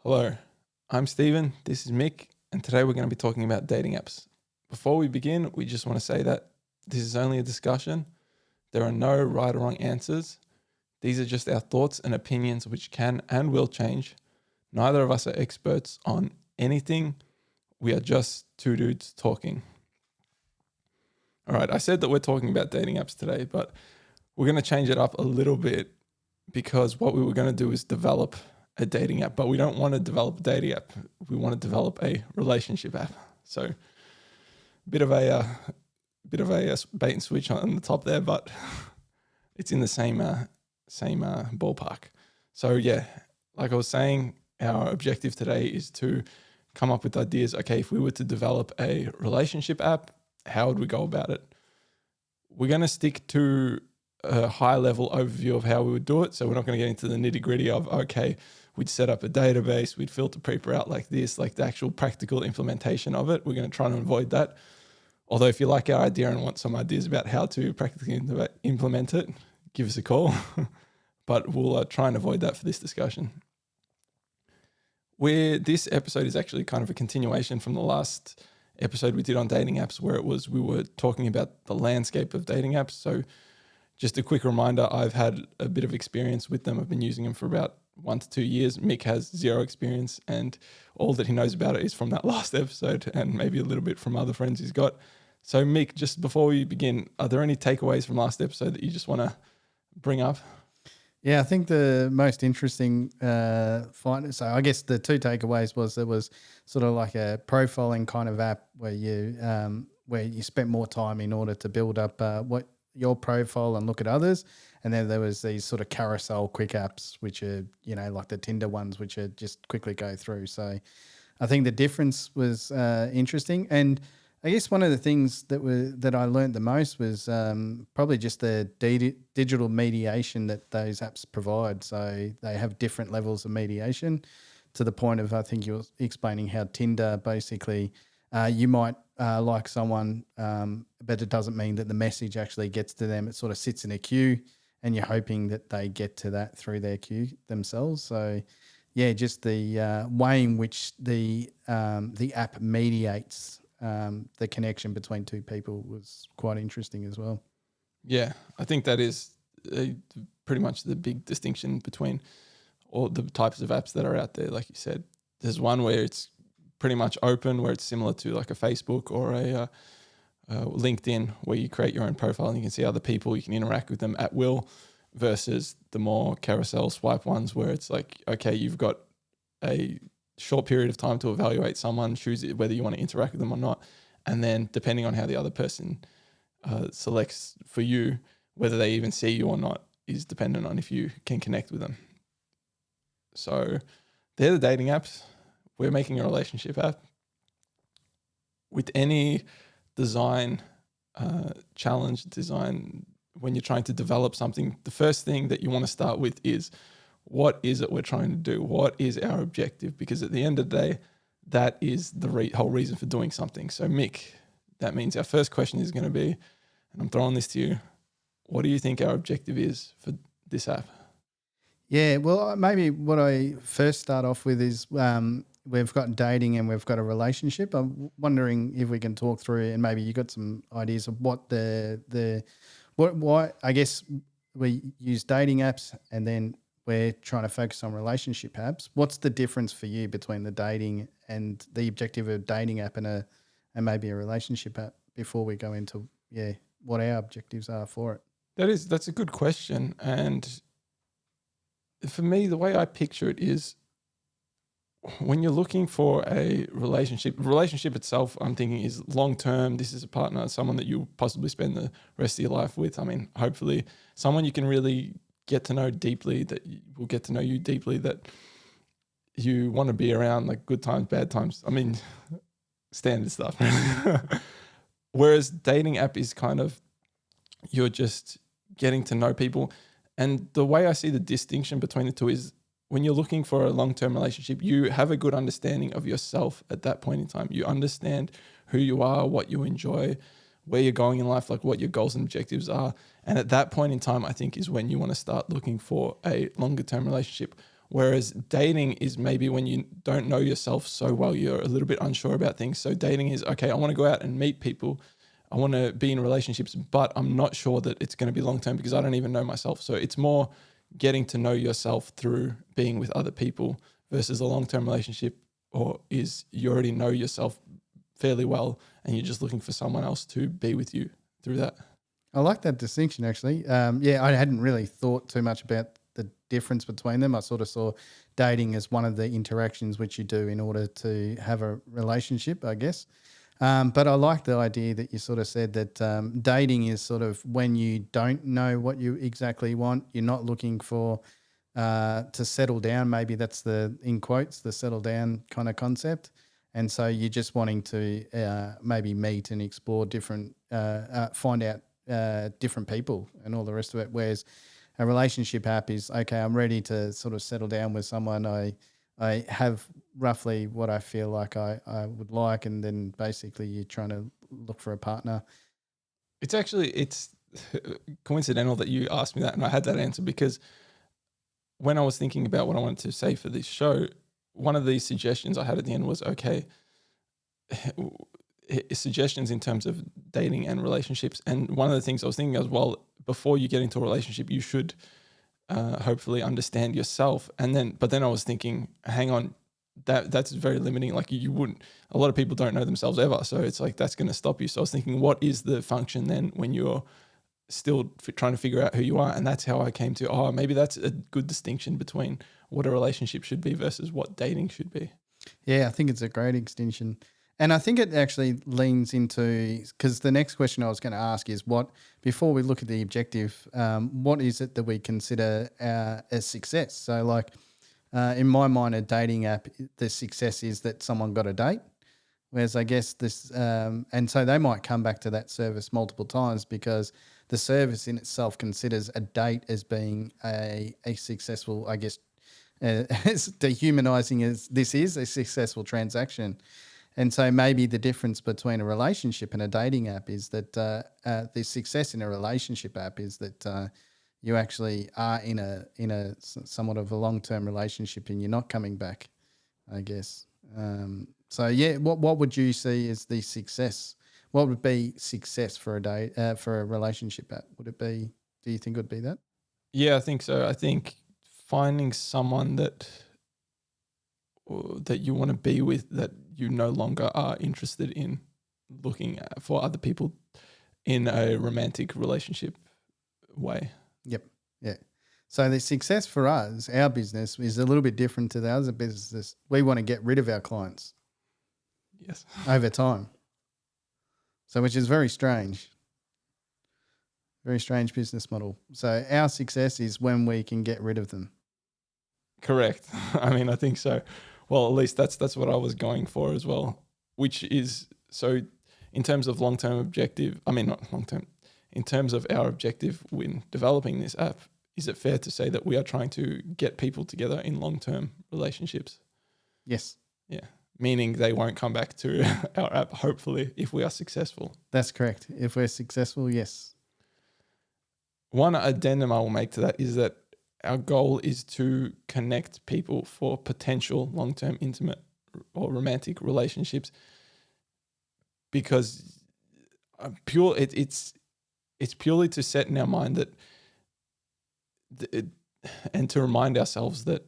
Hello, I'm Steven, this is Mick, and today we're going to be talking about dating apps. Before we begin, we just want to say that this is only a discussion. There are no right or wrong answers. These are just our thoughts and opinions which can and will change. Neither of us are experts on anything. We are just two dudes talking. All right, I said that we're talking about dating apps today, but we're going to change it up a little bit because what we were going to do is develop a dating app, but we don't want to develop a dating app. We want to develop a relationship app. So bit of a bait and switch on the top there, but it's in the same ballpark. So yeah, like I was saying, our objective today is to come up with ideas. Okay, if we were to develop a relationship app, how would we go about it? We're going to stick to a high level overview of how we would do it. So we're not going to get into the nitty gritty of, okay, we'd set up a database, we'd filter people out like this, like the actual practical implementation of it. We're going to try and avoid that. Although if you like our idea and want some ideas about how to practically implement it, give us a call. But we'll try and avoid that for this discussion. This episode is actually kind of a continuation from the last episode we did on dating apps, where we were talking about the landscape of dating apps. So just a quick reminder, I've had a bit of experience with them. I've been using them for about 1 to 2 years. Mick has zero experience, and all that he knows about it is from that last episode and maybe a little bit from other friends he's got. So Mick, just before we begin, are there any takeaways from last episode that you just want to bring up? Yeah, I think the most interesting find. So I guess the two takeaways was there was sort of like a profiling kind of app where you spent more time in order to build up what your profile and look at others, and then there was these sort of carousel quick apps, which are like the Tinder ones, which are just quickly go through. So I think the difference was interesting, and I guess one of the things that I learned the most was probably just the digital mediation that those apps provide. So they have different levels of mediation, to the point of, I think you were explaining how Tinder basically you might like someone, but it doesn't mean that the message actually gets to them. It sort of sits in a queue, and you're hoping that they get to that through their queue themselves. So yeah, just the way in which the app mediates the connection between two people was quite interesting as well. Yeah, I think that is pretty much the big distinction between all the types of apps that are out there. Like you said, there's one where it's pretty much open, where it's similar to like a Facebook or a LinkedIn, where you create your own profile and you can see other people, you can interact with them at will, versus the more carousel swipe ones where it's like, okay, you've got a short period of time to evaluate someone, choose whether you want to interact with them or not, and then depending on how the other person selects for you, whether they even see you or not is dependent on if you can connect with them. So they're the dating apps. We're making a relationship app. With any design design, when you're trying to develop something, the first thing that you want to start with is, what is it we're trying to do? What is our objective? Because at the end of the day, that is the whole reason for doing something. So Mick, that means our first question is going to be, and I'm throwing this to you, what do you think our objective is for this app? Yeah, well, maybe what I first start off with is we've got dating and we've got a relationship. I'm wondering if we can talk through, and maybe you got some ideas of what why I guess we use dating apps and then we're trying to focus on relationship apps. What's the difference for you between the dating and the objective of a dating app and maybe a relationship app, before we go into what our objectives are for it? That's a good question. And for me, the way I picture it is, when you're looking for a relationship itself, I'm thinking is long-term. This is a partner, someone that you'll possibly spend the rest of your life with. I mean, hopefully someone you can really get to know deeply, that will get to know you deeply, that you want to be around, like good times, bad times. I mean, standard stuff. Whereas dating app is kind of, you're just getting to know people. And the way I see the distinction between the two is, when you're looking for a long-term relationship, you have a good understanding of yourself at that point in time. You understand who you are, what you enjoy, where you're going in life, like what your goals and objectives are. And at that point in time, I think is when you want to start looking for a longer-term relationship. Whereas dating is maybe when you don't know yourself so well, you're a little bit unsure about things. So dating is, okay, I want to go out and meet people. I want to be in relationships, but I'm not sure that it's going to be long-term because I don't even know myself. So it's more getting to know yourself through being with other people versus a long-term relationship, or is you already know yourself fairly well and you're just looking for someone else to be with you through that. I like that distinction, actually. I hadn't really thought too much about the difference between them. I sort of saw dating as one of the interactions which you do in order to have a relationship, I guess. But I like the idea that you sort of said that dating is sort of when you don't know what you exactly want. You're not looking for to settle down. Maybe that's in quotes, the settle down kind of concept. And so you're just wanting to maybe meet and explore different, find out different people and all the rest of it. Whereas a relationship app is, okay, I'm ready to sort of settle down with someone. I have roughly what I feel like I would like, and then basically you're trying to look for a partner. It's coincidental that you asked me that and I had that answer, because when I was thinking about what I wanted to say for this show, one of these suggestions I had at the end was, okay, suggestions in terms of dating and relationships. And one of the things I was thinking as well, before you get into a relationship, you should hopefully understand yourself. But then I was thinking, hang on, that's very limiting. Like you wouldn't, a lot of people don't know themselves ever. So it's like, that's going to stop you. So I was thinking, what is the function then when you're still trying to figure out who you are? And that's how I came to, maybe that's a good distinction between what a relationship should be versus what dating should be. Yeah, I think it's a great extension. And I think it actually leans into, because the next question I was going to ask is before we look at the objective, what is it that we consider as success? So like in my mind, a dating app, the success is that someone got a date. Whereas I guess this, and so they might come back to that service multiple times because the service in itself considers a date as being a successful, I guess, as dehumanizing as this is, a successful transaction. And so maybe the difference between a relationship and a dating app is that the success in a relationship app is that you actually are in a somewhat of a long-term relationship and you're not coming back, I guess. So yeah, what would you see as the success? What would be success for for a relationship app? Would it be? Do you think it would be that? Yeah, I think so. I think finding someone that you want to be with, that you no longer are interested in looking for other people in a romantic relationship way. Yep. Yeah. So the success for us, our business, is a little bit different to the other businesses. We want to get rid of our clients. Yes. Over time. So which is very strange. Very strange business model. So our success is when we can get rid of them. Correct. I mean, I think so. Well, at least that's what I was going for as well, which is, so in terms of long-term objective, I mean, not long-term, in terms of our objective when developing this app, is it fair to say that we are trying to get people together in long-term relationships? Yes. Yeah. Meaning they won't come back to our app, hopefully, if we are successful. That's correct. If we're successful, yes. One addendum I will make to that is that our goal is to connect people for potential long-term intimate or romantic relationships, because it's purely to set in our mind that and to remind ourselves that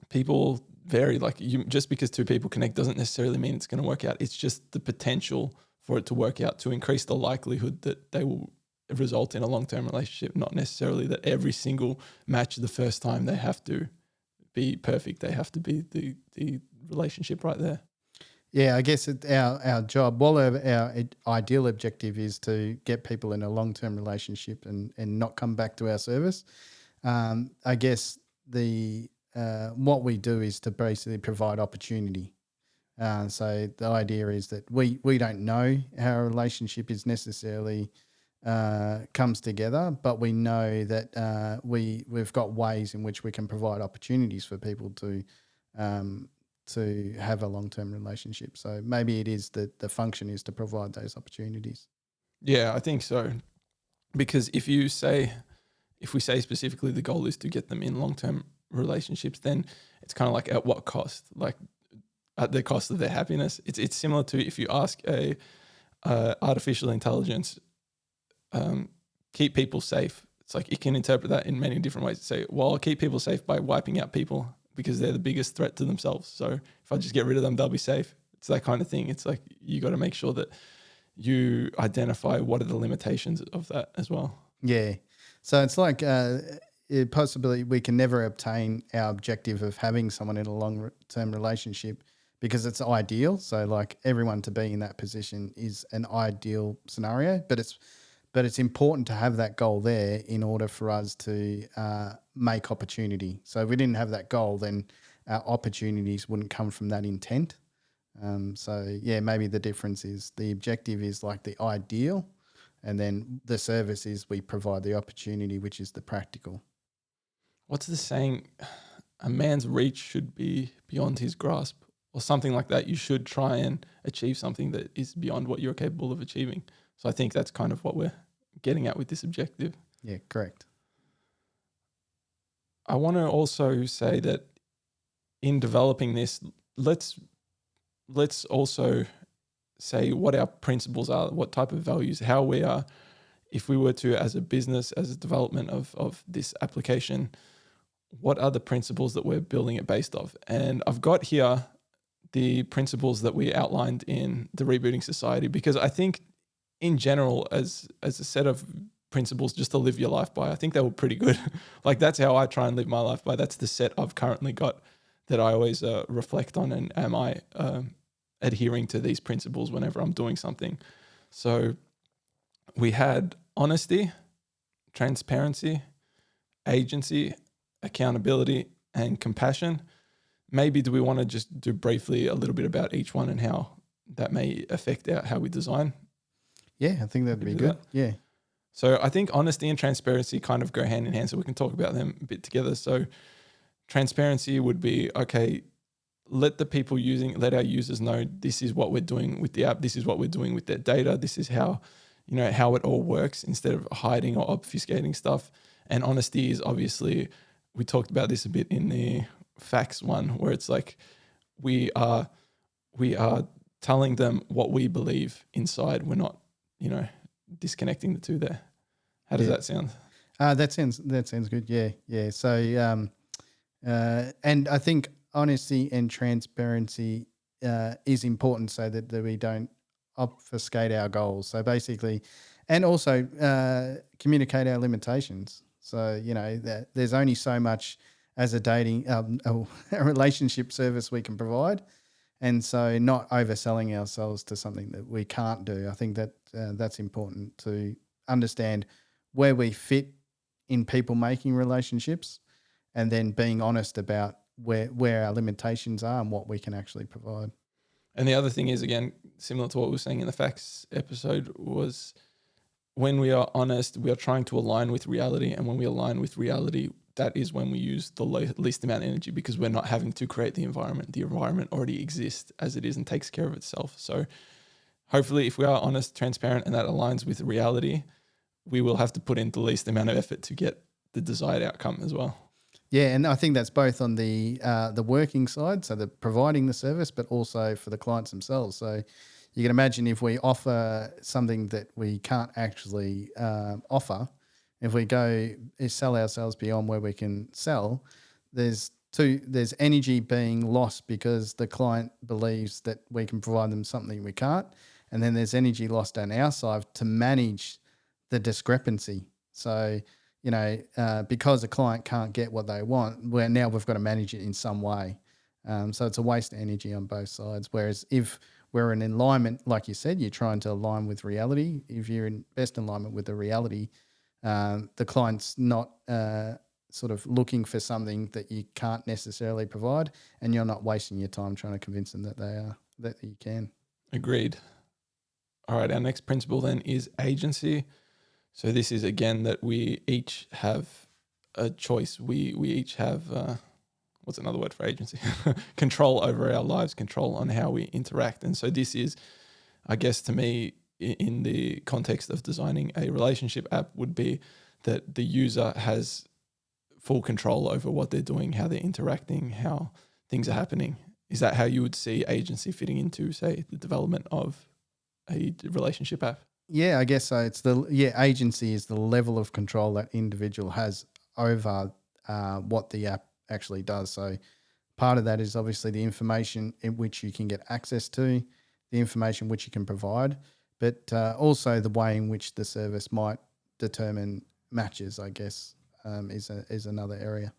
people vary. Like just because two people connect doesn't necessarily mean it's going to work out. It's just the potential for it to work out, to increase the likelihood that they will result in a long-term relationship, not necessarily that every single match the first time they have to be perfect. They have to be the relationship right there. Yeah, I guess our job, well, our ideal objective is to get people in a long-term relationship and not come back to our service. I guess what we do is to basically provide opportunity. So the idea is that we don't know how a relationship is necessarily comes together, but we know that we've got ways in which we can provide opportunities for people to have a long-term relationship. So maybe it is that the function is to provide those opportunities. Yeah, I think so. Because if we say specifically the goal is to get them in long-term relationships, then it's kind of like at what cost? Like at the cost of their happiness. It's similar to if you ask a artificial intelligence, keep people safe. It's like it can interpret that in many different ways. Say, well, I'll keep people safe by wiping out people because they're the biggest threat to themselves. So if I just get rid of them, they'll be safe. It's that kind of thing. It's like you got to make sure that you identify what are the limitations of that as well. Yeah. So it's like possibly we can never obtain our objective of having someone in a long-term relationship because it's ideal. So like everyone to be in that position is an ideal scenario, but it's important to have that goal there in order for us to make opportunity. So if we didn't have that goal, then our opportunities wouldn't come from that intent. So yeah, maybe the difference is the objective is like the ideal, and then the service is we provide the opportunity, which is the practical. What's the saying? A man's reach should be beyond his grasp, or something like that. You should try and achieve something that is beyond what you're capable of achieving. So I think that's kind of what we're getting at with this objective. Yeah, correct. I want to also say that in developing this, let's also say what our principles are, what type of values, how we are. If we were to, as a business, as a development of this application, what are the principles that we're building it based off? And I've got here the principles that we outlined in the Rebooting Society, because I think in general, as a set of principles just to live your life by, I think they were pretty good. Like that's how I try and live my life by. That's the set I've currently got that I always reflect on, and am I adhering to these principles whenever I'm doing something. So we had honesty, transparency, agency, accountability, and compassion. Maybe do we want to just do briefly a little bit about each one and how that may affect how we design? Yeah, I think that'd be good. Yeah. So I think honesty and transparency kind of go hand in hand, so we can talk about them a bit together. So transparency would be, okay, let our users know this is what we're doing with the app, this is what we're doing with their data, this is how it all works, instead of hiding or obfuscating stuff. And honesty is obviously, we talked about this a bit in the facts one, where it's like we are telling them what we believe inside. We're not, disconnecting the two there. How does that sound? That sounds good. Yeah, yeah. So, and I think honesty and transparency is important so that we don't obfuscate our goals. So basically, and also communicate our limitations. So that there's only so much as a dating a relationship service we can provide. And so not overselling ourselves to something that we can't do. I think that that's important to understand where we fit in people making relationships, and then being honest about where our limitations are and what we can actually provide. And the other thing is, again, similar to what we were saying in the facts episode, was when we are honest, we are trying to align with reality. And when we align with reality, that is when we use the least amount of energy, because we're not having to create the environment. The environment already exists as it is and takes care of itself. So hopefully if we are honest, transparent, and that aligns with reality, we will have to put in the least amount of effort to get the desired outcome as well. Yeah, and I think that's both on the working side, so the providing the service, but also for the clients themselves. So you can imagine if we offer something that we can't actually offer, if we sell ourselves beyond where we can sell, there's energy being lost because the client believes that we can provide them something we can't, and then there's energy lost on our side to manage the discrepancy. So because a client can't get what they want, we've got to manage it in some way. So it's a waste of energy on both sides. Whereas if we're in alignment, like you said, you're trying to align with reality. If you're in best alignment with the reality, the client's not sort of looking for something that you can't necessarily provide, and you're not wasting your time trying to convince them that you can. Agreed. All right, our next principle then is agency. So this is, again, that we each have a choice. We each have, what's another word for agency? Control over our lives, control on how we interact. And so this is, I guess, to me, in the context of designing a relationship app, would be that the user has full control over what they're doing, how they're interacting, how things are happening. Is that how you would see agency fitting into, say, the development of a relationship app? Yeah, I guess so. Agency is the level of control that individual has over what the app actually does. So part of that is obviously the information in which you can get access to, the information which you can provide, but also the way in which the service might determine matches, I guess, is another area.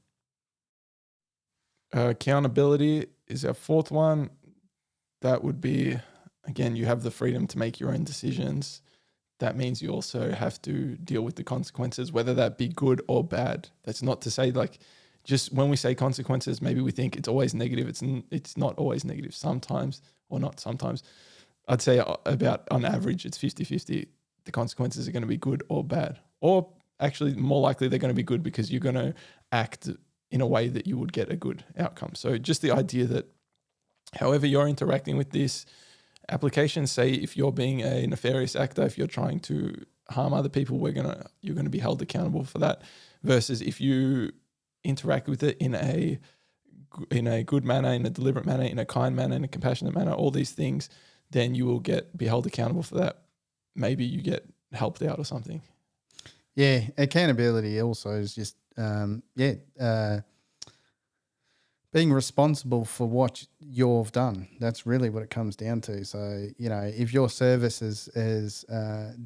Accountability is our fourth one. That would be, again, you have the freedom to make your own decisions. That means you also have to deal with the consequences, whether that be good or bad. That's not to say, like, just when we say consequences, maybe we think it's always negative. It's not always negative. Sometimes, or not sometimes. I'd say about on average, it's 50-50. The consequences are going to be good or bad. Or actually, more likely, they're going to be good because you're going to act in a way that you would get a good outcome. So just the idea that however you're interacting with this application, say if you're being a nefarious actor, if you're trying to harm other people, you're gonna be held accountable for that. Versus if you interact with it in a good manner, in a deliberate manner, in a kind manner, in a compassionate manner, all these things, then you will be held accountable for that. Maybe you get helped out or something. Yeah, accountability also is just being responsible for what you've done. That's really what it comes down to. So, if your service has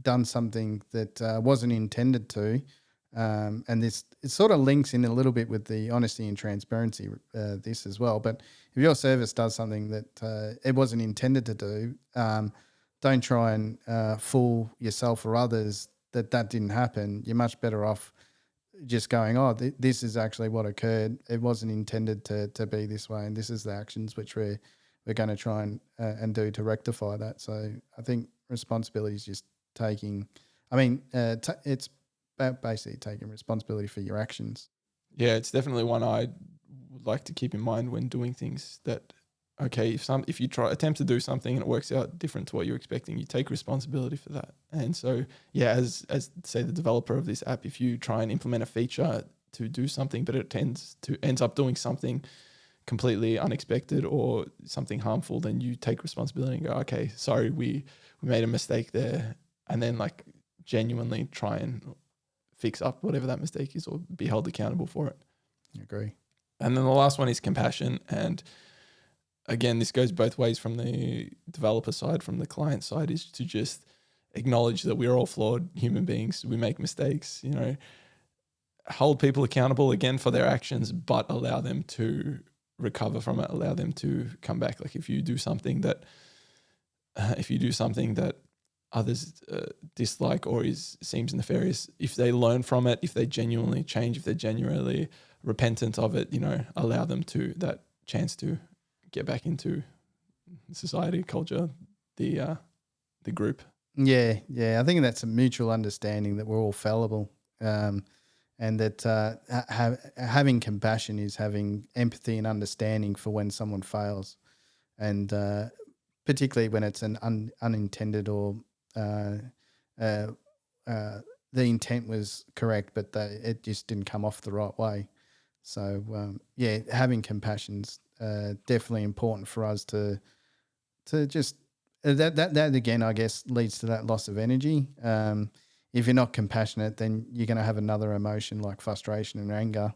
done something that wasn't intended to, and it sort of links in a little bit with the honesty and transparency, this as well. But if your service does something that it wasn't intended to do, don't try and fool yourself or others that didn't happen. You're much better off just going, this is actually what occurred. It wasn't intended to be this way, and this is the actions which we're going to try and do to rectify that. So I think responsibility is just it's about basically taking responsibility for your actions. Yeah, it's definitely one I would like to keep in mind when doing things. That okay, if you attempt to do something and it works out different to what you're expecting, you take responsibility for that. And so, yeah, as say the developer of this app, if you try and implement a feature to do something, but it ends up doing something completely unexpected or something harmful, then you take responsibility and go, okay, sorry, we made a mistake there, and then like genuinely try and fix up whatever that mistake is or be held accountable for it. I agree. And then the last one is compassion. And again, this goes both ways from the developer side, from the client side, is to just acknowledge that we're all flawed human beings. We make mistakes, hold people accountable again for their actions, but allow them to recover from it, allow them to come back. Like if you do something that others dislike or seems nefarious, if they learn from it, if they genuinely change, if they're genuinely repentant of it, allow them that chance to get back into society, culture, the group. Yeah. I think that's a mutual understanding that we're all fallible, and that having compassion is having empathy and understanding for when someone fails, and particularly when it's an unintended or the intent was correct, but it just didn't come off the right way. So having compassion's definitely important for us to just that again, I guess, leads to that loss of energy. If you're not compassionate, then you're going to have another emotion like frustration and anger.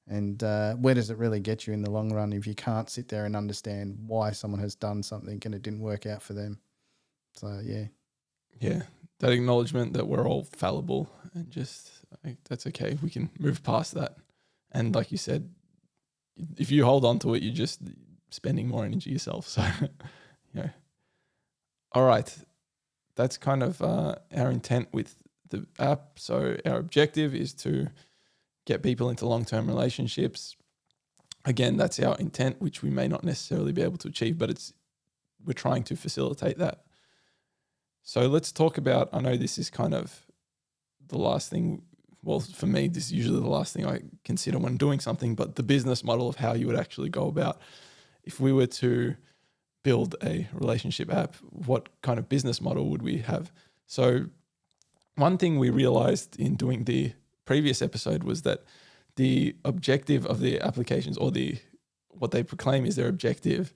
And where does it really get you in the long run if you can't sit there and understand why someone has done something and it didn't work out for them? So yeah, that acknowledgement that we're all fallible and just that's okay. We can move past that. And like you said, if you hold on to it, you're just spending more energy yourself. So, all right. That's kind of our intent with the app. So our objective is to get people into long-term relationships. Again, that's our intent, which we may not necessarily be able to achieve, but we're trying to facilitate that. So let's talk about, I know this is kind of the last thing. Well, for me, this is usually the last thing I consider when doing something, but the business model of how you would actually go about. If we were to build a relationship app, what kind of business model would we have? So one thing we realized in doing the previous episode was that the objective of the applications, or what they proclaim is their objective,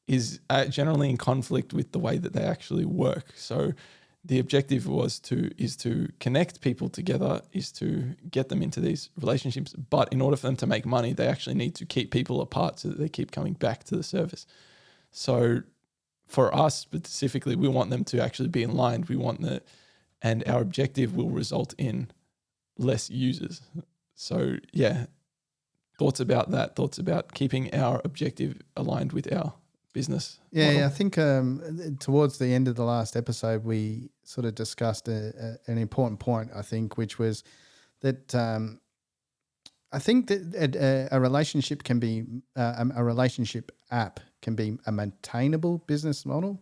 is generally in conflict with the way that they actually work. So the objective is to connect people together, is to get them into these relationships. But in order for them to make money, they actually need to keep people apart so that they keep coming back to the service. So for us specifically, we want them to actually be in line. And our objective will result in less users. So yeah, thoughts about that, thoughts about keeping our objective aligned with our business model. Yeah, I think towards the end of the last episode, we sort of discussed an important point, I think, which was that I think that a relationship can be a relationship app can be a maintainable business model,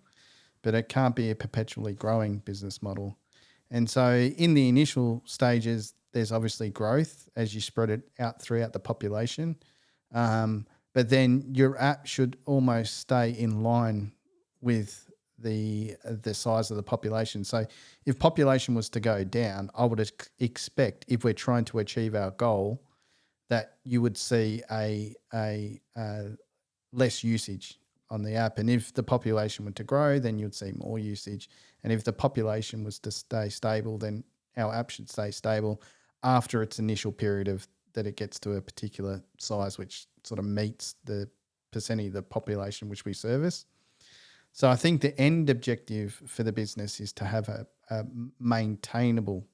but it can't be a perpetually growing business model. And so in the initial stages, there's obviously growth as you spread it out throughout the population. But then your app should almost stay in line with the size of the population. So if population was to go down, I would expect, if we're trying to achieve our goal, that you would see a less usage on the app. And if the population were to grow, then you'd see more usage. And if the population was to stay stable, then our app should stay stable after its initial period of that it gets to a particular size, which sort of meets the percentage of the population which we service. So I think the end objective for the business is to have a maintainable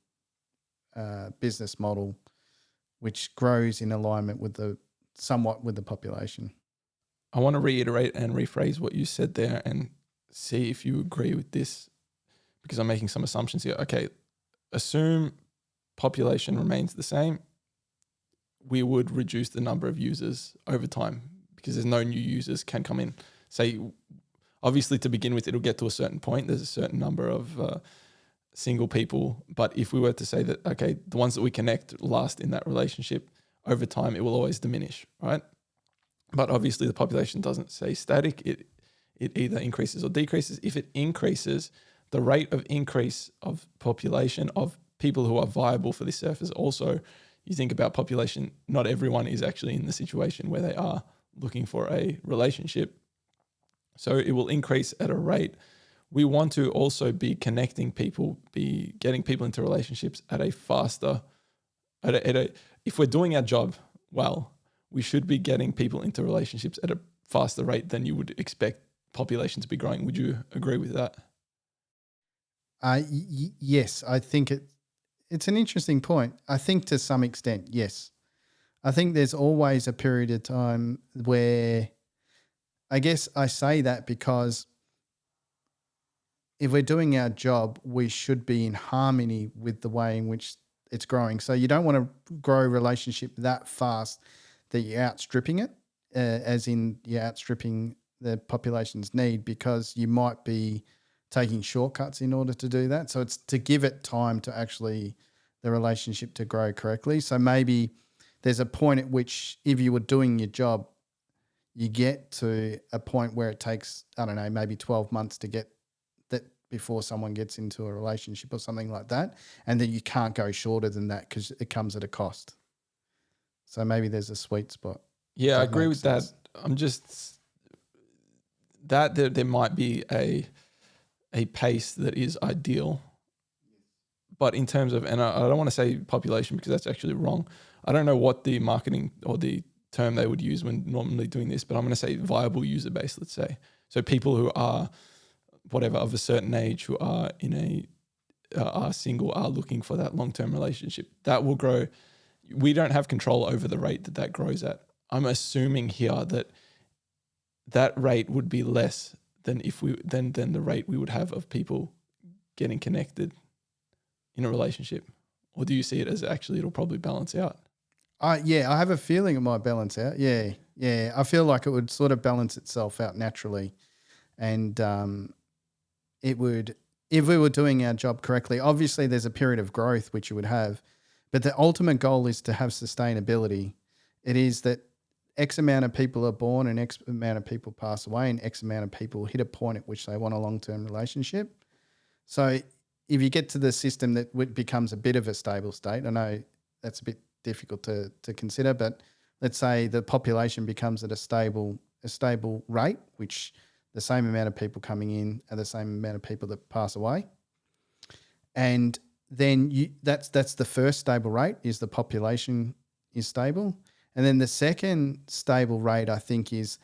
business model which grows in alignment with somewhat with the population. I want to reiterate and rephrase what you said there and see if you agree with this, because I'm making some assumptions here. Okay, assume population remains the same. We would reduce the number of users over time because there's no new users can come in. Say, obviously to begin with, it'll get to a certain point. There's a certain number of single people. But if we were to say that, okay, the ones that we connect last in that relationship, over time, it will always diminish, right? But obviously the population doesn't stay static. It either increases or decreases. If it increases, the rate of increase of population of people who are viable for this service also, you think about population, not everyone is actually in the situation where they are looking for a relationship. So it will increase at a rate. We want to also be connecting people, be getting people into relationships at a faster, if we're doing our job well, we should be getting people into relationships at a faster rate than you would expect population to be growing. Would you agree with that? Yes, I think it's an interesting point. I think to some extent, yes. I think there's always a period of time where, I guess I say that because if we're doing our job, we should be in harmony with the way in which it's growing. So you don't want to grow a relationship that fast that you're outstripping it, as in you're outstripping the population's need, because you might be taking shortcuts in order to do that. So it's to give it time to actually the relationship to grow correctly. So maybe there's a point at which if you were doing your job, you get to a point where it takes, I don't know, maybe 12 months to get that before someone gets into a relationship or something like that. And then you can't go shorter than that because it comes at a cost. So maybe there's a sweet spot. Yeah, I agree with that. I'm just that there might be a pace that is ideal. But in terms of, and I don't want to say population because that's actually wrong. I don't know what the marketing or the term they would use when normally doing this, but I'm going to say viable user base, let's say. So people who are whatever of a certain age, who are are single, are looking for that long-term relationship, that will grow. We don't have control over the rate that grows at. I'm assuming here that rate would be less than than the rate we would have of people getting connected in a relationship. Or do you see it as actually it'll probably balance out? Yeah, I have a feeling it might balance out. Yeah. I feel like it would sort of balance itself out naturally. And it would, if we were doing our job correctly, obviously there's a period of growth which you would have, but the ultimate goal is to have sustainability. It is that X amount of people are born and X amount of people pass away and X amount of people hit a point at which they want a long-term relationship. So if you get to the system that becomes a bit of a stable state, I know that's a bit difficult to consider. But let's say the population becomes at a stable rate, which the same amount of people coming in are the same amount of people that pass away. And then that's the first stable rate, is the population is stable. And then the second stable rate, I think, is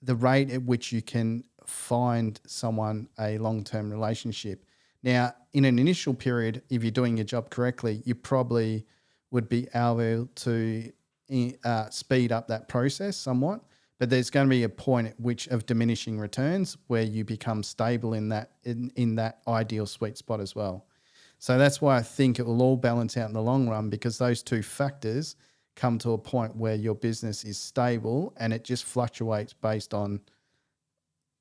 the rate at which you can find someone a long-term relationship. Now, in an initial period, if you're doing your job correctly, you probably would be able to speed up that process somewhat. But there's going to be a point at which of diminishing returns where you become stable in that ideal sweet spot as well. So that's why I think it will all balance out in the long run, because those two factors come to a point where your business is stable and it just fluctuates based on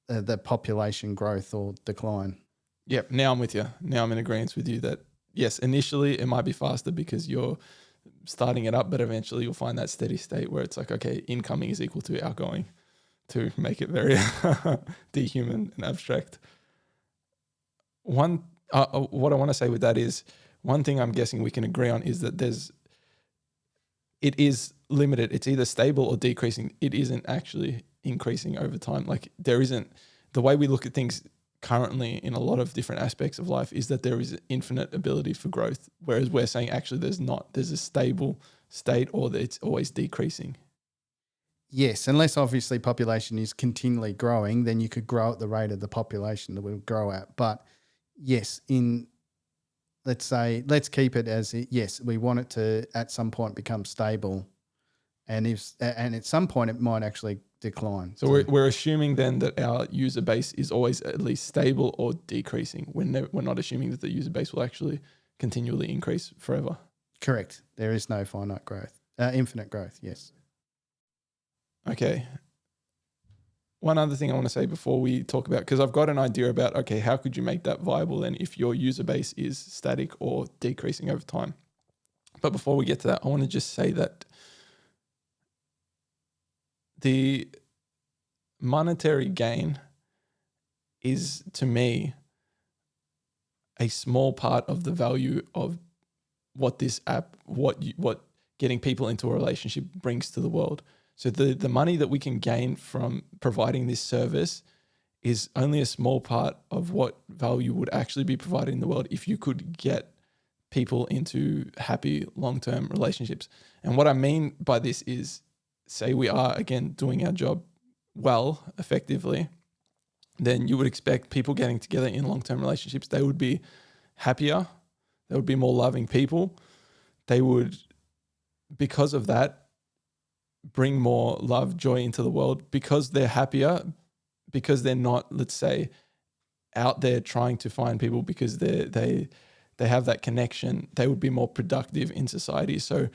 the population growth or decline. Yep. Now I'm with you. Now I'm in agreement with you that yes, initially it might be faster because you're starting it up, but eventually you'll find that steady state where it's like, okay, incoming is equal to outgoing, to make it very dehuman and abstract. What I want to say with that is, one thing I'm guessing we can agree on is that it is limited. It's either stable or decreasing. It isn't actually increasing over time. Like, there isn't, the way we look at things currently in a lot of different aspects of life is that there is infinite ability for growth, whereas we're saying actually there's not. There's a stable state, or that it's always decreasing. Yes, unless obviously population is continually growing, then you could grow at the rate of the population that will grow at. But yes, let's keep it as yes, we want it to at some point become stable, and at some point it might actually decline. So we're assuming then that our user base is always at least stable or decreasing. We're not assuming that the user base will actually continually increase forever. Correct. There is no finite growth, infinite growth. Yes. Okay. One other thing I want to say before we talk about, because I've got an idea about, okay, how could you make that viable then if your user base is static or decreasing over time? But before we get to that, I want to just say that the monetary gain is, to me, a small part of the value of what this app, what getting people into a relationship brings to the world. So the money that we can gain from providing this service is only a small part of what value would actually be provided in the world if you could get people into happy long-term relationships. And what I mean by this is, say we are, again, doing our job well, effectively, then you would expect people getting together in long-term relationships, they would be happier, they would be more loving people. They would, because of that, bring more love, joy into the world, because they're happier, because they're not, let's say, out there trying to find people because they have that connection. They would be more productive in society. So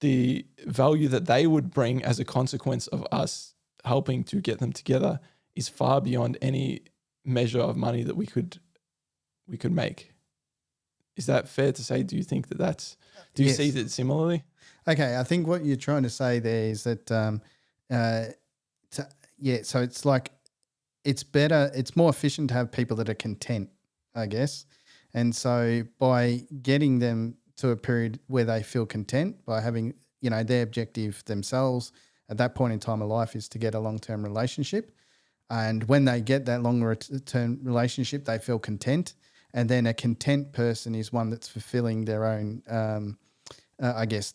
the value that they would bring as a consequence of us helping to get them together is far beyond any measure of money that we could make. Is that fair to say? Do you think that do you see that similarly? Okay, I think what you're trying to say there is that, so it's like, it's more efficient to have people that are content, I guess. And so by getting them to a period where they feel content, by having, their objective themselves at that point in time of life is to get a long-term relationship. And when they get that long-term relationship, they feel content. And then a content person is one that's fulfilling their own, objectives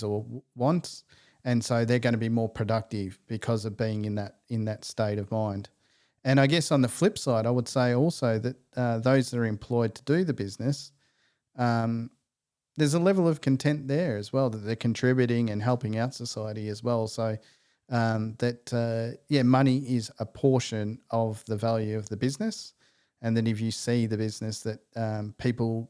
or wants. And so they're going to be more productive because of being in that state of mind. And I guess on the flip side, I would say also that those that are employed to do the business, there's a level of content there as well, that they're contributing and helping out society as well. So money is a portion of the value of the business. And then if you see the business that people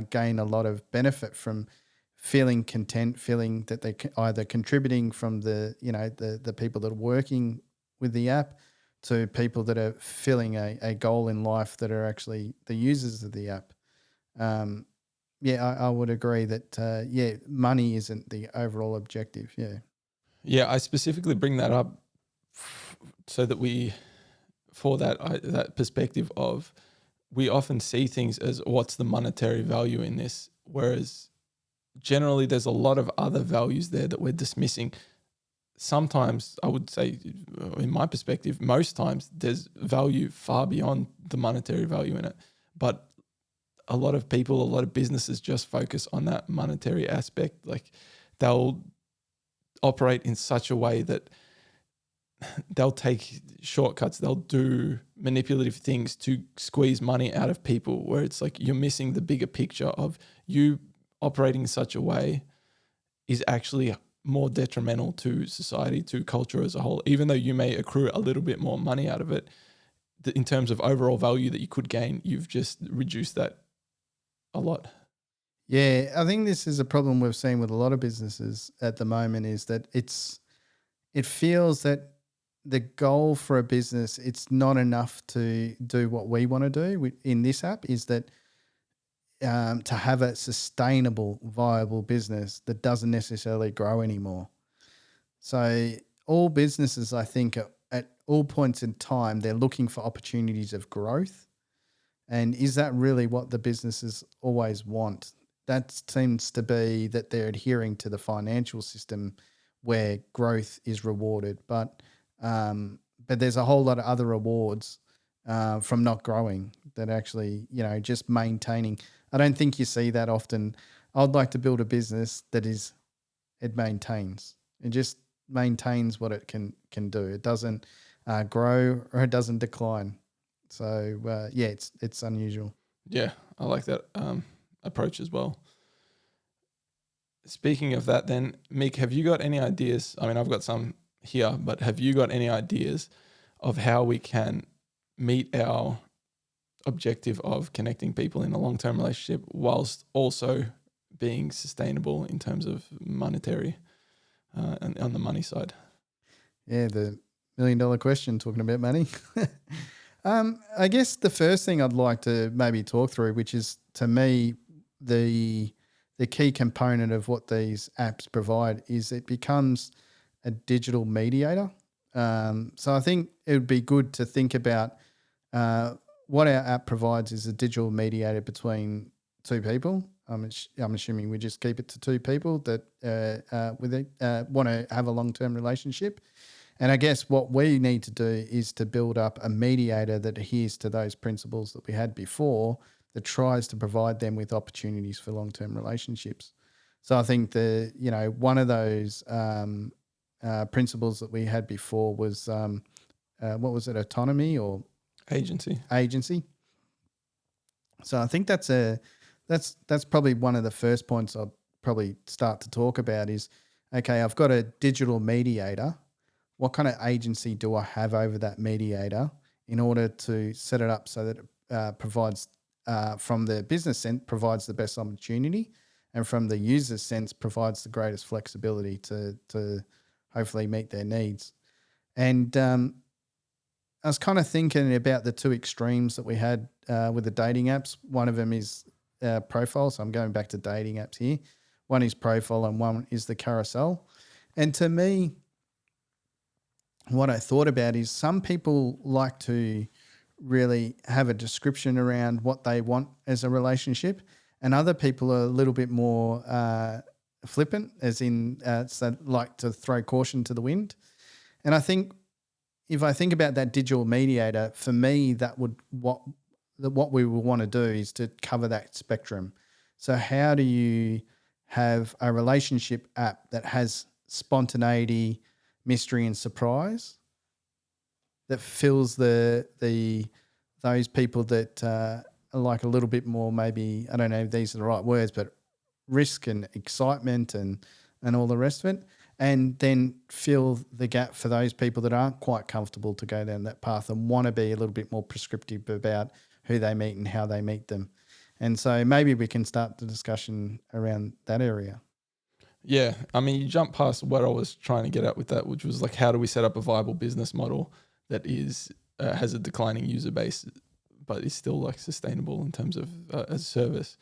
gain a lot of benefit from feeling content, feeling that they either contributing from the people that are working with the app to people that are filling a goal in life that are actually the users of the app. I would agree that, money isn't the overall objective. Yeah. Yeah, I specifically bring that up so that that perspective of, we often see things as what's the monetary value in this, whereas generally there's a lot of other values there that we're dismissing. Sometimes I would say, in my perspective, most times there's value far beyond the monetary value in it. But a lot of people, a lot of businesses just focus on that monetary aspect. Like they'll operate in such a way that they'll take shortcuts, they'll do manipulative things to squeeze money out of people, where it's like you're missing the bigger picture of you operating in such a way is actually more detrimental to society, to culture as a whole. Even though you may accrue a little bit more money out of it, in terms of overall value that you could gain, you've just reduced that a lot. Yeah, I think this is a problem we've seen with a lot of businesses at the moment, is that it feels that the goal for a business, it's not enough to do what we want to do in this app, is that to have a sustainable, viable business that doesn't necessarily grow anymore. So all businesses, I think, at all points in time, they're looking for opportunities of growth. And is that really what the businesses always want? That seems to be that they're adhering to the financial system where growth is rewarded. But there's a whole lot of other rewards from not growing that actually, just maintaining. I don't think you see that often. I'd like to build a business that it maintains. It just maintains what it can do. It doesn't grow or it doesn't decline. So it's unusual. Yeah, I like that approach as well. Speaking of that then, Mick, have you got any ideas? I mean, I've got some here, but have you got any ideas of how we can meet our objective of connecting people in a long-term relationship whilst also being sustainable in terms of monetary and on the money side? Yeah, the $1 million question, talking about money. I guess the first thing I'd like to maybe talk through, which is to me the key component of what these apps provide, is it becomes a digital mediator. So I think it would be good to think about what our app provides is a digital mediator between two people. I'm assuming we just keep it to two people that want to have a long-term relationship. And I guess what we need to do is to build up a mediator that adheres to those principles that we had before, that tries to provide them with opportunities for long-term relationships. So I think one of those principles that we had before was what was it? Autonomy or agency. So I think that's probably one of the first points I'll probably start to talk about is, okay, I've got a digital mediator. What kind of agency do I have over that mediator in order to set it up so that it provides, from the business sense, provides the best opportunity, and from the user's sense, provides the greatest flexibility to hopefully meet their needs. And I was kind of thinking about the two extremes that we had with the dating apps. One of them is profile. So I'm going back to dating apps here. One is profile and one is the carousel. And to me, what I thought about is some people like to really have a description around what they want as a relationship, and other people are a little bit more flippant, as in so like to throw caution to the wind. And I think if I think about that digital mediator, for me, that would what we would want to do is to cover that spectrum. So how do you have a relationship app that has spontaneity, mystery and surprise, that fills those people that are like a little bit more, maybe, I don't know if these are the right words, but risk and excitement and all the rest of it, and then fill the gap for those people that aren't quite comfortable to go down that path and want to be a little bit more prescriptive about who they meet and how they meet them. And so maybe we can start the discussion around that area. Yeah, I mean, you jump past what I was trying to get at with that, which was like, how do we set up a viable business model that is has a declining user base, but is still like sustainable in terms of as a service.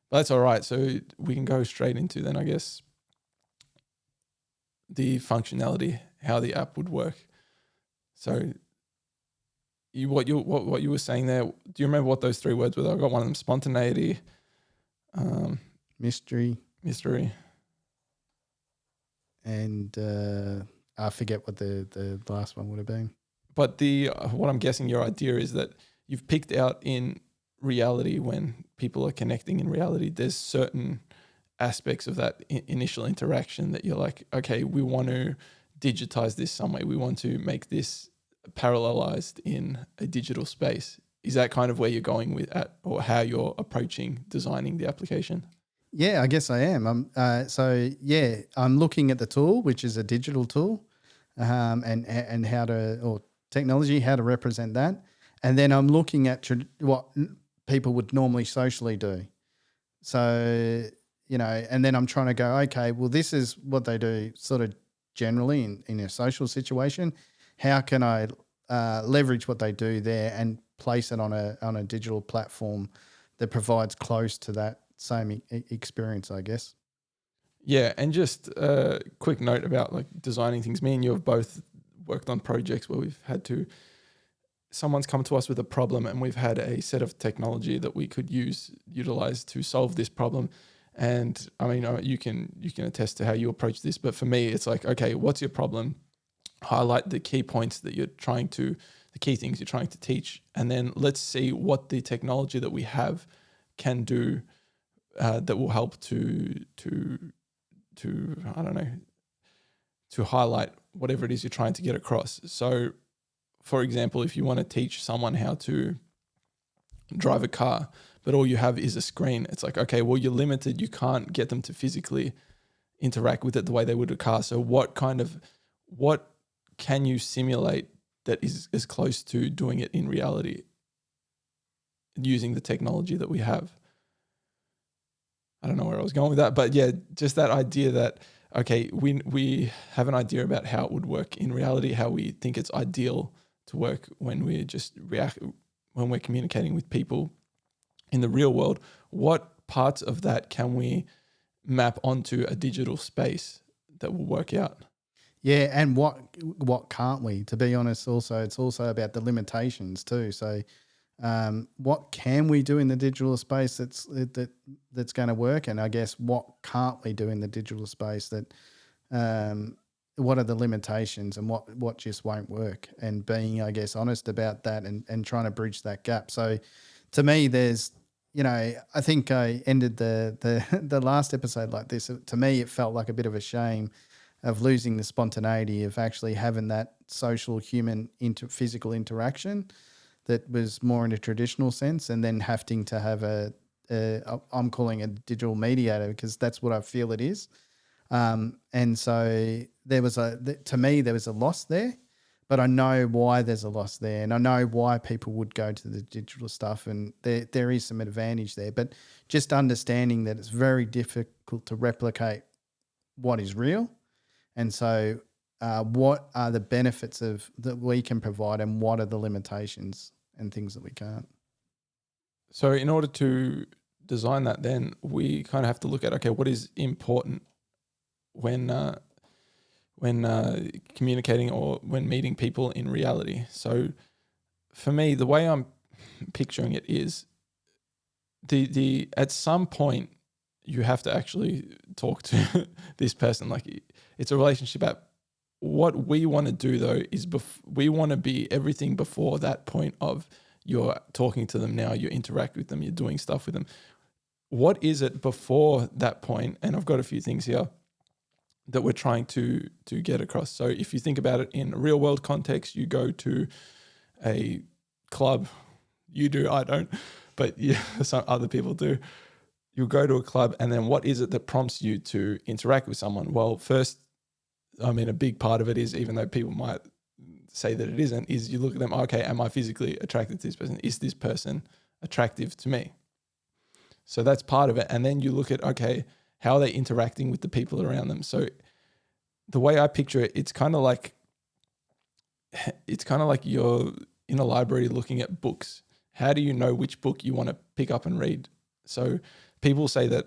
But that's all right. So we can go straight into then, I guess, the functionality, how the app would work. So what you were saying there, do you remember what those three words were? I got one of them: spontaneity, mystery Mystery. And I forget what the last one would have been. But what I'm guessing your idea is that you've picked out in reality, when people are connecting in reality, there's certain aspects of that initial interaction that you're like, okay, we want to digitize this some way. We want to make this parallelized in a digital space. Is that kind of where you're going with at, or how you're approaching designing the application? Yeah, I guess I am. I'm looking at the tool, which is a digital tool, and how to, or technology, how to represent that, and then I'm looking at what people would normally socially do. So, and then I'm trying to go, okay, well, this is what they do sort of generally in a social situation. How can I leverage what they do there and place it on a digital platform that provides close to that same experience, I guess. Yeah, and just a quick note about like designing things. Me and you have both worked on projects where we've had to, someone's come to us with a problem and we've had a set of technology that we could utilize to solve this problem. And I mean, you can attest to how you approach this, but for me, it's like, okay, what's your problem? Highlight the key points that you're trying to, the key things you're trying to teach, and then let's see what the technology that we have can do that will help to I don't know, to highlight whatever it is you're trying to get across. So, for example, if you want to teach someone how to drive a car, but all you have is a screen, it's like, okay, well, you're limited. You can't get them to physically interact with it the way they would a car. So what can you simulate that is as close to doing it in reality using the technology that we have? I don't know where I was going with that, but yeah, just that idea that, okay, we have an idea about how it would work in reality, how we think it's ideal to work when we're when we're communicating with people in the real world. What parts of that can we map onto a digital space that will work out? Yeah, and what can't we? To be honest, also it's also about the limitations too. So, what can we do in the digital space that's going to work? And I guess what can't we do in the digital space that what are the limitations and what just won't work? And being, I guess, honest about that and trying to bridge that gap. So to me, there's, I think I ended the last episode like this. To me, it felt like a bit of a shame of losing the spontaneity of actually having that social human physical interaction that was more in a traditional sense, and then having to have I'm calling it a digital mediator because that's what I feel it is. And so to me, there was a loss there, but I know why there's a loss there, and I know why people would go to the digital stuff, and there is some advantage there, but just understanding that it's very difficult to replicate what is real. And so what are the benefits that we can provide, and what are the limitations and things that we can't? So in order to design that, then we kind of have to look at, okay, what is important when communicating or when meeting people in reality. So for me, the way I'm picturing it is the at some point you have to actually talk to this person. Like, it's a relationship app. What we want to do though is we want to be everything before that point of you're talking to them now, you interact with them, you're doing stuff with them. What is it before that point? And I've got a few things here that we're trying to get across. So if you think about it in a real world context, you go to a club. You do, I don't, but yeah, some other people do. You go to a club, and then what is it that prompts you to interact with someone? Well, first, I mean, a big part of it is, even though people might say that it isn't, is you look at them, okay, am I physically attracted to this person? Is this person attractive to me? So that's part of it. And then you look at, okay, how are they interacting with the people around them? So the way I picture it, it's kind of like you're in a library looking at books. How do you know which book you want to pick up and read? So people say that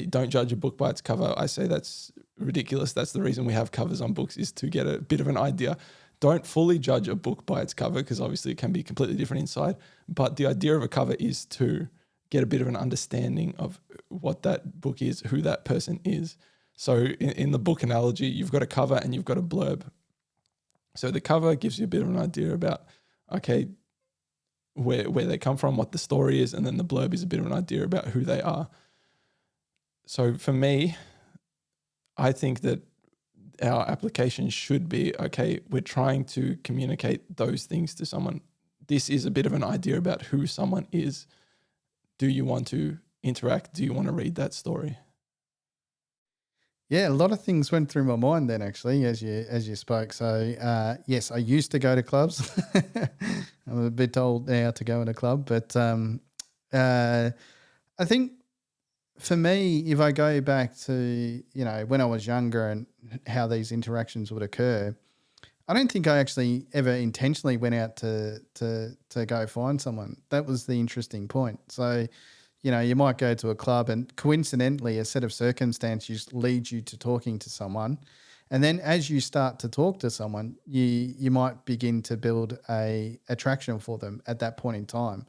don't judge a book by its cover. I say that's ridiculous. That's the reason we have covers on books, is to get a bit of an idea. Don't fully judge a book by its cover, because obviously it can be completely different inside. But the idea of a cover is to get a bit of an understanding of what that book is, who that person is. So in the book analogy, you've got a cover and you've got a blurb. So the cover gives you a bit of an idea about, okay, where they come from, what the story is, and then the blurb is a bit of an idea about who they are. So for me, I think that our application should be, okay, we're trying to communicate those things to someone. This is a bit of an idea about who someone is. Do you want to interact? Do you want to read that story? Yeah, a lot of things went through my mind then, actually, as you spoke. So yes, I used to go to clubs. I'm a bit old now to go in a club, but I think for me, if I go back to when I was younger and how these interactions would occur, I don't think I actually ever intentionally went out to go find someone. That was the interesting point. So, you might go to a club and coincidentally a set of circumstances leads you to talking to someone. And then as you start to talk to someone, you might begin to build a attraction for them at that point in time.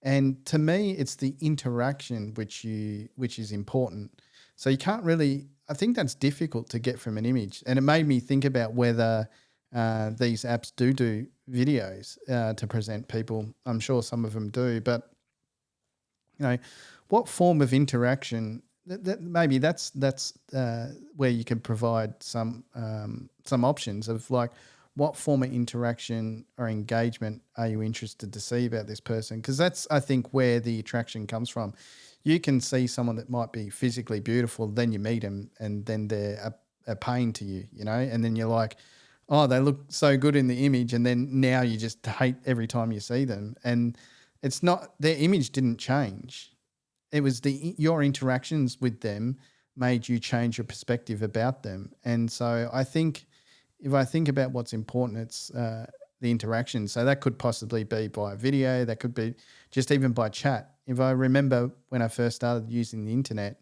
And to me, it's the interaction which is important. So you can't really, I think that's difficult to get from an image. And it made me think about whether these apps do videos to present people. I'm sure some of them do, but what form of interaction? Maybe that's where you can provide some options of like what form of interaction or engagement are you interested to see about this person? Because that's, I think, where the attraction comes from. You can see someone that might be physically beautiful, then you meet them, and then they're a pain to you, and then you're like, oh, they look so good in the image, and then now you just hate every time you see them. And it's not, their image didn't change. It was your interactions with them made you change your perspective about them. And so I think if I think about what's important, it's the interaction. So that could possibly be by video, that could be just even by chat. If I remember when I first started using the internet,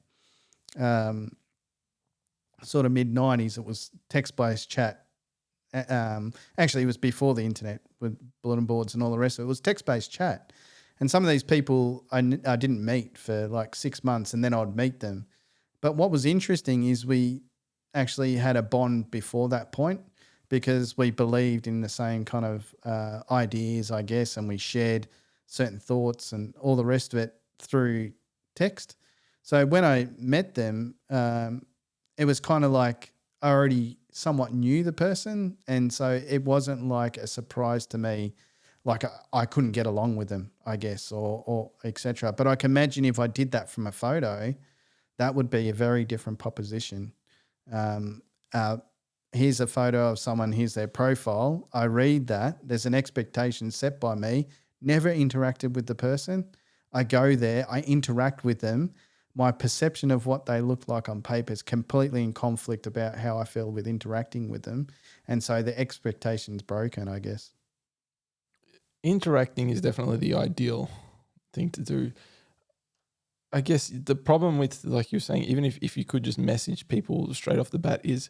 sort of mid-90s, it was text-based chat. Actually, it was before the internet with bulletin boards and all the rest of it. It was text-based chat. And some of these people I didn't meet for like 6 months, and then I'd meet them. But what was interesting is we actually had a bond before that point because we believed in the same kind of ideas, I guess, and we shared certain thoughts and all the rest of it through text. So when I met them, it was kind of like I already somewhat knew the person, and so it wasn't like a surprise to me, like I couldn't get along with them, I guess, or etc. But I can imagine if I did that from a photo, that would be a very different proposition. Here's a photo of someone, here's their profile. I read that. There's an expectation set by me, never interacted with the person. I go there, I interact with them. My perception of what they look like on paper is completely in conflict about how I feel with interacting with them. And so the expectation's broken, I guess. Interacting is definitely the ideal thing to do. I guess the problem with, like you're saying, even if you could just message people straight off the bat is,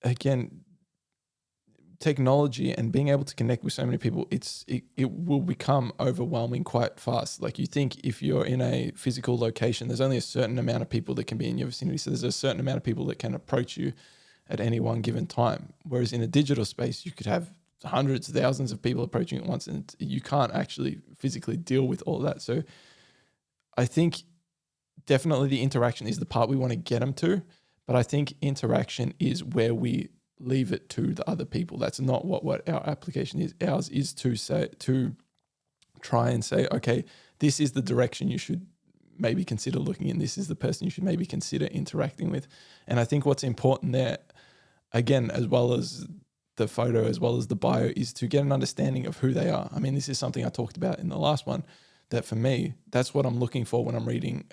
again, technology and being able to connect with so many people, it will become overwhelming quite fast. Like you think if you're in a physical location, there's only a certain amount of people that can be in your vicinity. So there's a certain amount of people that can approach you at any one given time. Whereas in a digital space, you could have hundreds, thousands of people approaching at once, and you can't actually physically deal with all that. So I think definitely the interaction is the part we want to get them to, but I think interaction is where we leave it to the other people. That's not what our application is. Ours is to try and say, okay, this is the direction you should maybe consider looking in. This is the person you should maybe consider interacting with. And I think what's important there, again, as well as the photo, as well as the bio, is to get an understanding of who they are. I mean, this is something I talked about in the last one, that for me, that's what I'm looking for when I'm reading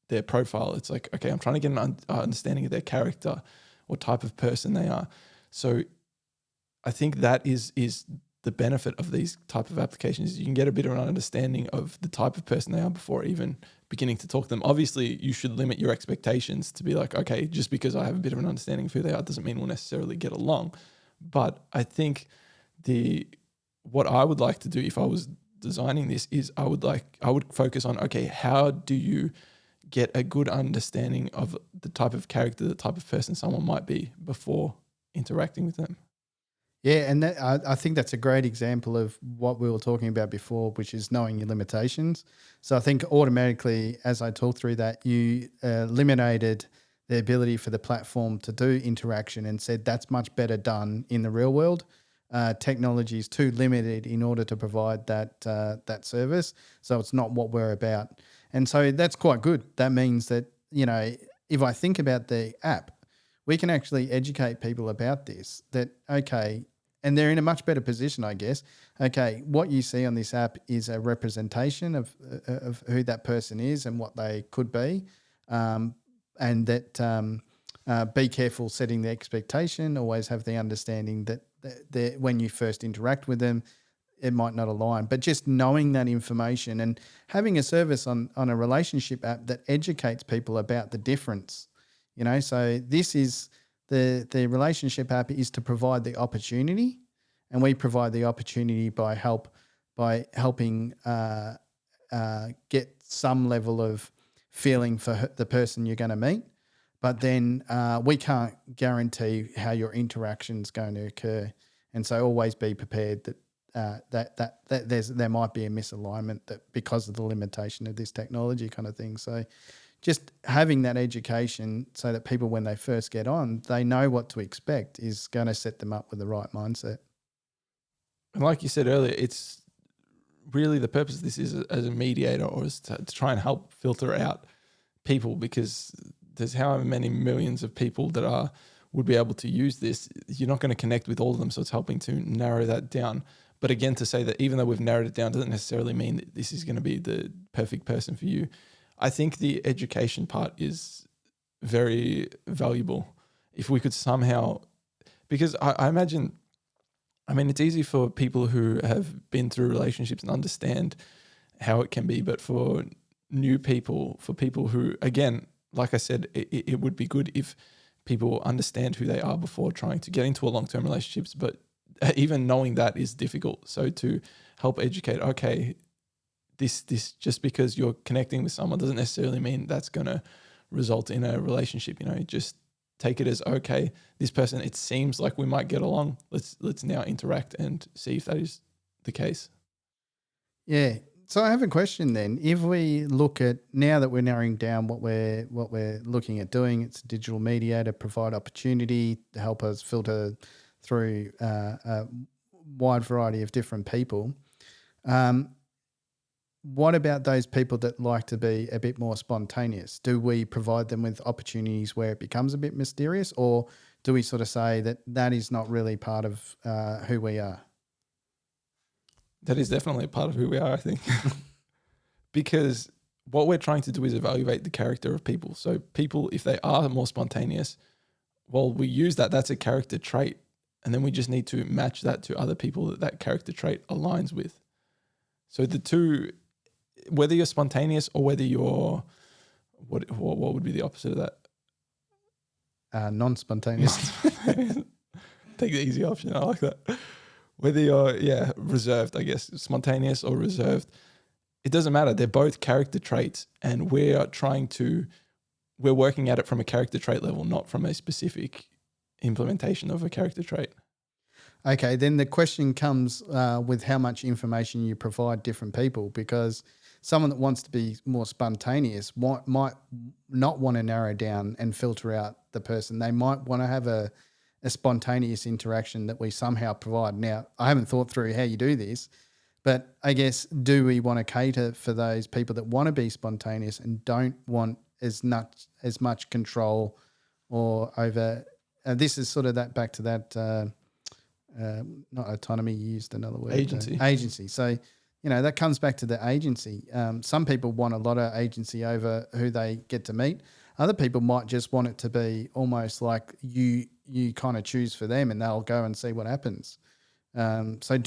their profile. It's like, okay, I'm trying to get an understanding of their character or type of person they are. So I think that is the benefit of these type of applications. You can get a bit of an understanding of the type of person they are before even beginning to talk to them. Obviously, you should limit your expectations to be like, okay, just because I have a bit of an understanding of who they are doesn't mean we'll necessarily get along. But I think what I would like to do if I was designing this is I would focus on, okay, how do you get a good understanding of the type of character, the type of person someone might be before interacting with them. Yeah, and I think that's a great example of what we were talking about before, which is knowing your limitations. So I think automatically, as I talked through that, you eliminated the ability for the platform to do interaction and said that's much better done in the real world. Technology is too limited in order to provide that service, so it's not what we're about. And so that's quite good. That means that, if I think about the app, we can actually educate people about this, that, okay, and they're in a much better position, I guess. Okay, what you see on this app is a representation of who that person is and what they could be, and that be careful setting the expectation, always have the understanding that when you first interact with them, it might not align, but just knowing that information and having a service on a relationship app that educates people about the difference. So this is the relationship app is to provide the opportunity, and we provide the opportunity by helping get some level of feeling for the person you're going to meet. But then we can't guarantee how your interaction's going to occur, and so always be prepared that there might be a misalignment that because of the limitation of this technology kind of thing. So just having that education so that people, when they first get on, they know what to expect is going to set them up with the right mindset. And like you said earlier, it's really the purpose of this is as a mediator, or is to try and help filter out people, because there's however many millions of people that would be able to use this. You're not going to connect with all of them, so it's helping to narrow that down. But again, to say that even though we've narrowed it down doesn't necessarily mean that this is going to be the perfect person for you. I think the education part is very valuable. If we could somehow, because I imagine, it's easy for people who have been through relationships and understand how it can be, but for new people, for people who, again, like I said, it would be good if people understand who they are before trying to get into a long-term relationships, but even knowing that is difficult. So to help educate, okay, this just because you're connecting with someone doesn't necessarily mean that's going to result in a relationship. Just take it as, okay, this person, it seems like we might get along. Let's now interact and see if that is the case. Yeah. So I have a question then. If we look at, now that we're narrowing down what we're looking at doing, it's a digital mediator, provide opportunity to help us filter through a wide variety of different people. What about those people that like to be a bit more spontaneous? Do we provide them with opportunities where it becomes a bit mysterious, or do we sort of say that is not really part of who we are? That is definitely a part of who we are, I think. Because what we're trying to do is evaluate the character of people. So people, if they are more spontaneous, well, we use that's a character trait. And then we just need to match that to other people that character trait aligns with. So the two, whether you're spontaneous or whether you're, what would be the opposite of that? Non-spontaneous. Take the easy option. I like that. Whether you're, reserved, I guess, spontaneous or reserved, it doesn't matter. They're both character traits, and we're working at it from a character trait level, not from a specific implementation of a character trait. Okay, then the question comes with how much information you provide different people, because someone that wants to be more spontaneous might not want to narrow down and filter out the person. They might want to have a spontaneous interaction that we somehow provide. Now, I haven't thought through how you do this, but I guess, do we want to cater for those people that want to be spontaneous and don't want as much control or over? This is sort of that back to that, not autonomy, you used another word. Agency. So, that comes back to the agency. Some people want a lot of agency over who they get to meet. Other people might just want it to be almost like you kind of choose for them, and they'll go and see what happens. So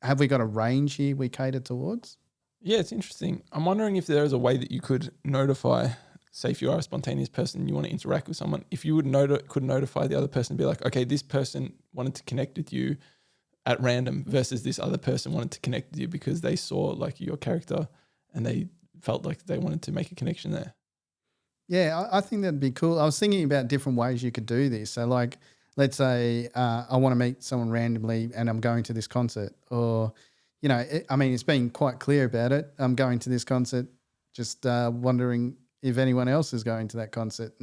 have we got a range here we cater towards? Yeah, it's interesting. I'm wondering if there is a way that you could notify, say if you are a spontaneous person and you want to interact with someone, if you could notify the other person and be like, okay, this person wanted to connect with you at random versus this other person wanted to connect with you because they saw like your character and they felt like they wanted to make a connection there. Yeah, I think that'd be cool. I was thinking about different ways you could do this. So, like, let's say I want to meet someone randomly and I'm going to this concert, or, it's been quite clear about it. I'm going to this concert, just wondering if anyone else is going to that concert.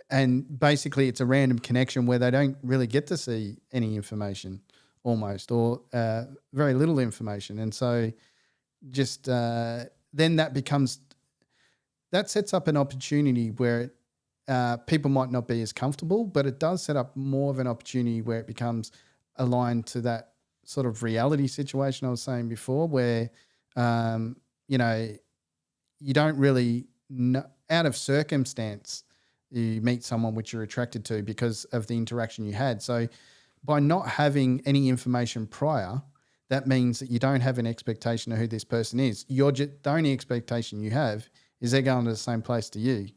And basically it's a random connection where they don't really get to see any information almost, or very little information. And so just then that sets up an opportunity where people might not be as comfortable, but it does set up more of an opportunity where it becomes aligned to that sort of reality situation I was saying before, where, you don't really know, out of circumstance, you meet someone which you're attracted to because of the interaction you had. So by not having any information prior, that means that you don't have an expectation of who this person is. The only expectation you have is they're going to the same place to you.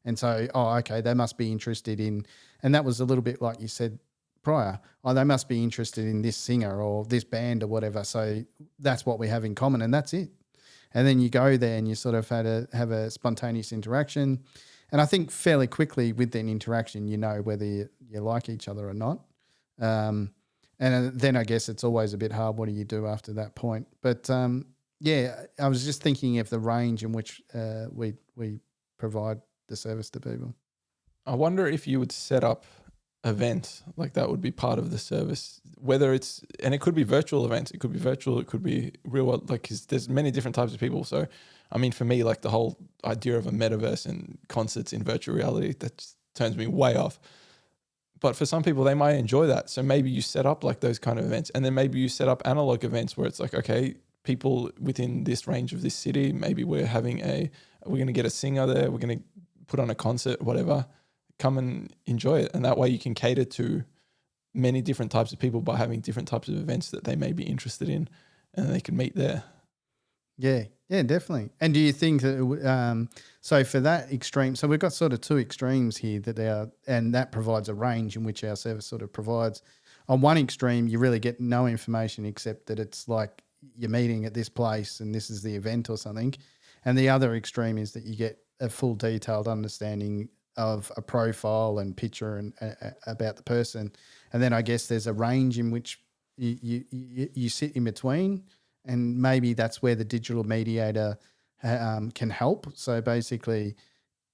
And so, okay, they must be interested in, and that was a little bit like you said prior, they must be interested in this singer or this band or whatever. So that's what we have in common, and that's it. And then you go there and you sort of have a spontaneous interaction. And I think fairly quickly with that interaction, you know whether you like each other or not. And then I guess it's always a bit hard. What do you do after that point? But yeah, I was just thinking of the range in which we provide the service to people. I wonder if you would set up events like that would be part of the service, whether and it could be virtual events, it could be virtual, it could be real world, like, 'cause there's many different types of people. So, I mean, for me, like the whole idea of a metaverse and concerts in virtual reality, that just turns me way off. But for some people, they might enjoy that. So maybe you set up like those kind of events, and then maybe you set up analog events where it's like, okay, people within this range of this city, maybe we're going to get a singer there, we're going to put on a concert, whatever, come and enjoy it. And that way you can cater to many different types of people by having different types of events that they may be interested in, and they can meet there. Yeah, definitely. And do you think that so for that extreme, so we've got sort of two extremes here and that provides a range in which our service sort of provides. On one extreme, you really get no information except that it's like you're meeting at this place and this is the event or something. And the other extreme is that you get a full detailed understanding of a profile and picture and about the person. And then I guess there's a range in which you sit in between, and maybe that's where the digital mediator can help. So basically,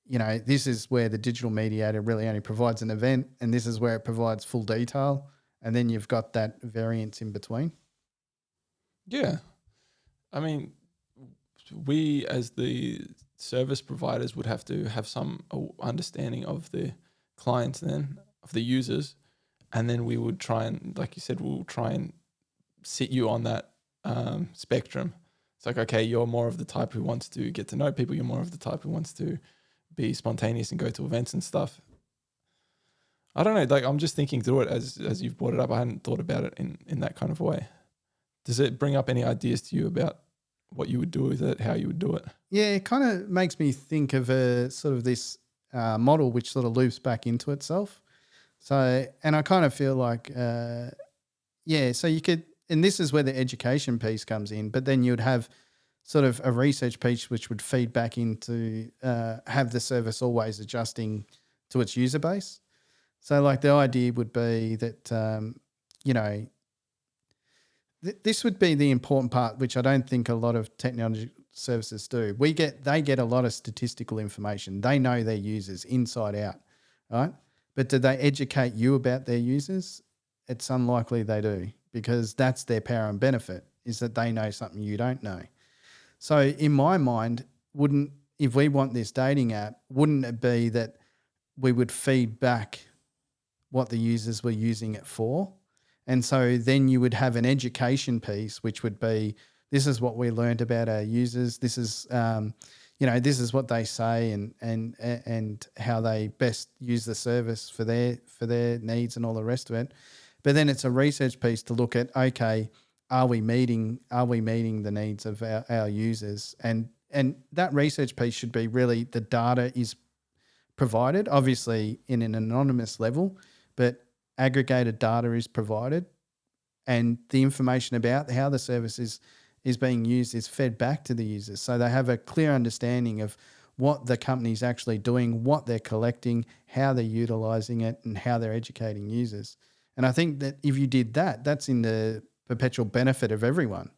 this is where the digital mediator really only provides an event, and this is where it provides full detail. And then you've got that variance in between. Yeah. I mean, we as the service providers would have to have some understanding of the clients then, of the users, and then we would try and, like you said, we'll try and sit you on that spectrum. It's like, okay, you're more of the type who wants to get to know people, you're more of the type who wants to be spontaneous and go to events and stuff. I don't know, like I'm just thinking through it as you've brought it up. I hadn't thought about it in that kind of way. Does it bring up any ideas to you about what you would do with it, how you would do it? Yeah, it kind of makes me think of a sort of this model which sort of loops back into itself. So, and I kind of feel like, so you could, and this is where the education piece comes in, but then you'd have sort of a research piece which would feed back into have the service always adjusting to its user base. So like the idea would be that, this would be the important part, which I don't think a lot of technology services do. They get a lot of statistical information. They know their users inside out, right? But do they educate you about their users? It's unlikely they do, because that's their power and benefit, is that they know something you don't know. So in my mind, if we want this dating app, wouldn't it be that we would feed back what the users were using it for? And so then you would have an education piece, which would be, this is what we learned about our users. This is, this is what they say and how they best use the service for their needs and all the rest of it. But then it's a research piece to look at, okay, are we meeting the needs of our users? And that research piece should be really, the data is provided, obviously in an anonymous level, but aggregated data is provided, and the information about how the service is being used is fed back to the users. So they have a clear understanding of what the company's actually doing, what they're collecting, how they're utilizing it, and how they're educating users. And I think that if you did that, that's in the perpetual benefit of everyone,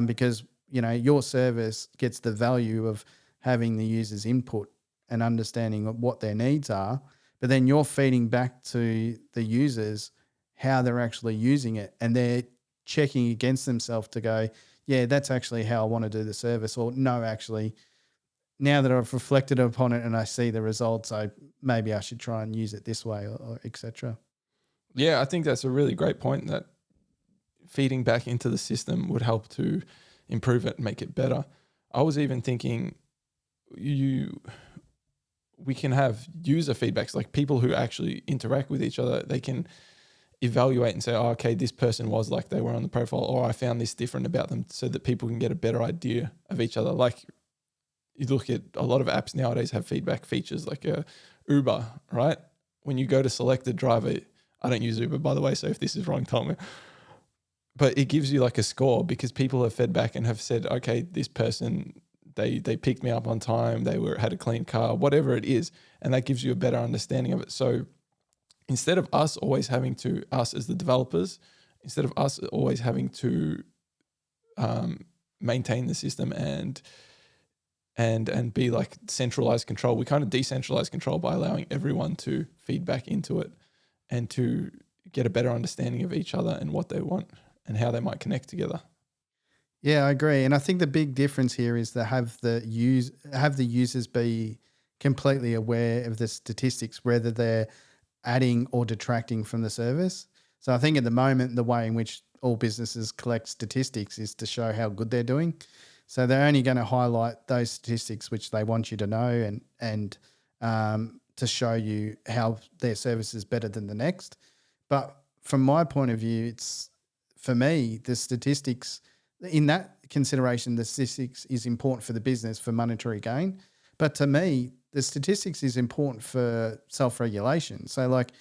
because your service gets the value of having the user's input and understanding of what their needs are, but then you're feeding back to the users how they're actually using it, and they're checking against themselves to go, yeah, that's actually how I want to do the service, or no, actually, now that I've reflected upon it and I see the results, maybe I should try and use it this way, or et cetera. Yeah, I think that's a really great point, that feeding back into the system would help to improve it and make it better. I was even thinking we can have user feedbacks, like people who actually interact with each other. They can evaluate and say, oh, okay, this person was like they were on the profile, or I found this different about them, so that people can get a better idea of each other. Like you look at a lot of apps nowadays have feedback features, like Uber, right? When you go to select a driver, I don't use Uber, by the way, so if this is wrong, tell me. But it gives you like a score because people have fed back and have said, okay, this person, they picked me up on time, had a clean car, whatever it is, and that gives you a better understanding of it. So instead of us as the developers, instead of us always having to maintain the system and be like centralized control, we kind of decentralize control by allowing everyone to feed back into it and to get a better understanding of each other and what they want and how they might connect together. Yeah, I agree. And I think the big difference here is to have the users be completely aware of the statistics, whether they're adding or detracting from the service. So I think at the moment, the way in which all businesses collect statistics is to show how good they're doing. So they're only going to highlight those statistics which they want you to know, and to show you how their service is better than the next. But from my point of view, for me, the statistics, in that consideration, the statistics is important for the business for monetary gain. But to me, the statistics is important for self-regulation. So like,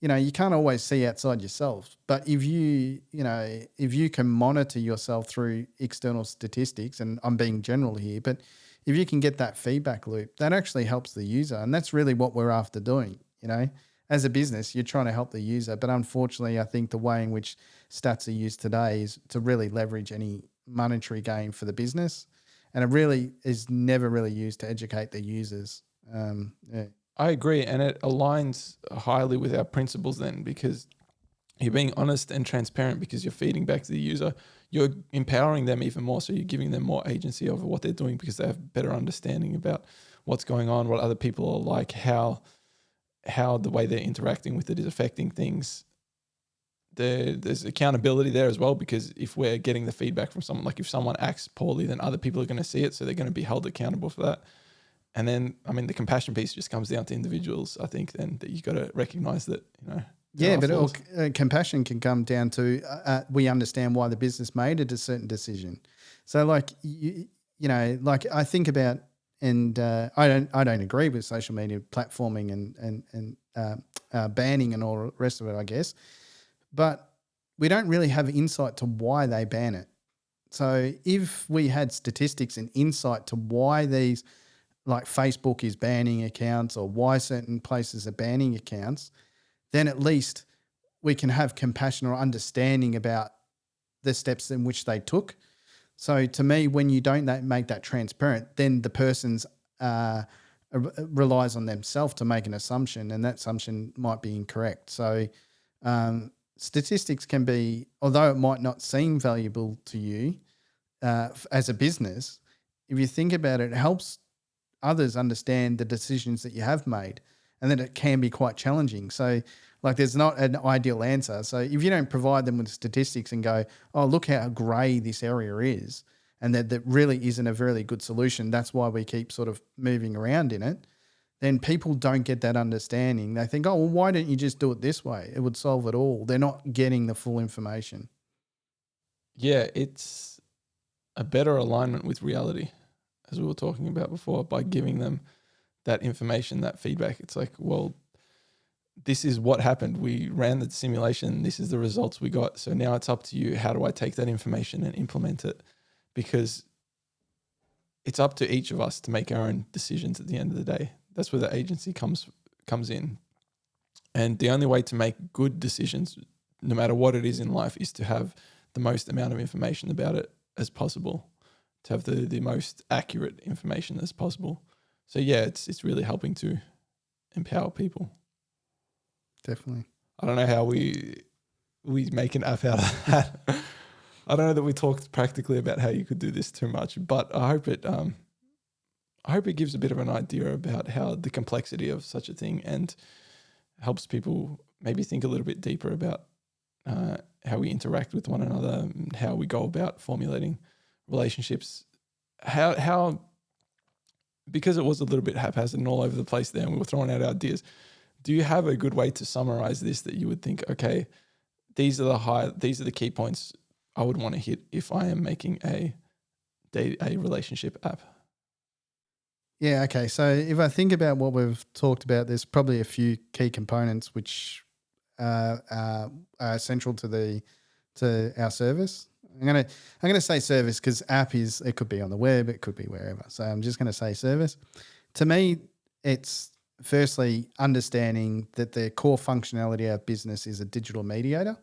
you can't always see outside yourself, but if you can monitor yourself through external statistics, and I'm being general here, but if you can get that feedback loop, that actually helps the user. And that's really what we're after doing. As a business, you're trying to help the user, but unfortunately, I think the way in which stats are used today is to really leverage any monetary gain for the business. And it really is never really used to educate the users. Yeah. I agree. And it aligns highly with our principles then, because you're being honest and transparent because you're feeding back to the user. You're empowering them even more. So you're giving them more agency over what they're doing because they have better understanding about what's going on, what other people are like, how the way they're interacting with it is affecting things. There's accountability there as well, because if we're getting the feedback from someone, like if someone acts poorly, then other people are going to see it. So they're going to be held accountable for that. And then, the compassion piece just comes down to individuals, I think, then that you got to recognize that, Yeah, but compassion can come down to we understand why the business made a certain decision. So like, like I think about, and I don't agree with social media platforming and banning and all the rest of it, I guess. But we don't really have insight to why they ban it. So if we had statistics and insight to why these, like Facebook is banning accounts or why certain places are banning accounts, then at least we can have compassion or understanding about the steps in which they took. So to me, when you don't make that transparent, then the person's relies on themselves to make an assumption, and that assumption might be incorrect. So statistics can be, although it might not seem valuable to you as a business, if you think about it, it helps others understand the decisions that you have made, and then it can be quite challenging. So like there's not an ideal answer. So if you don't provide them with statistics and go, oh, look how grey this area is, and that really isn't a very good solution, that's why we keep sort of moving around in it, then people don't get that understanding. They think, oh, well, why don't you just do it this way? It would solve it all. They're not getting the full information. Yeah, it's a better alignment with reality, as we were talking about before, by giving them that information, that feedback. It's like, well, this is what happened. We ran the simulation. This is the results we got. So now it's up to you. How do I take that information and implement it? Because it's up to each of us to make our own decisions at the end of the day. That's where the agency comes in. And the only way to make good decisions, no matter what it is in life, is to have the most amount of information about it as possible, to have the most accurate information as possible. So yeah, it's really helping to empower people. Definitely. I don't know how we make an app out of that. I don't know that we talked practically about how you could do this too much, but I hope it gives a bit of an idea about how the complexity of such a thing, and helps people maybe think a little bit deeper about how we interact with one another, and how we go about formulating relationships. How because it was a little bit haphazard and all over the place there, and we were throwing out ideas. Do you have a good way to summarize this that you would think, okay, these are the key points I would want to hit if I am making a relationship app? Yeah, okay. So if I think about what we've talked about, there's probably a few key components which are central to our service. I'm gonna say service because app it could be on the web, it could be wherever. So I'm just gonna say service. To me, it's firstly understanding that the core functionality of business is a digital mediator.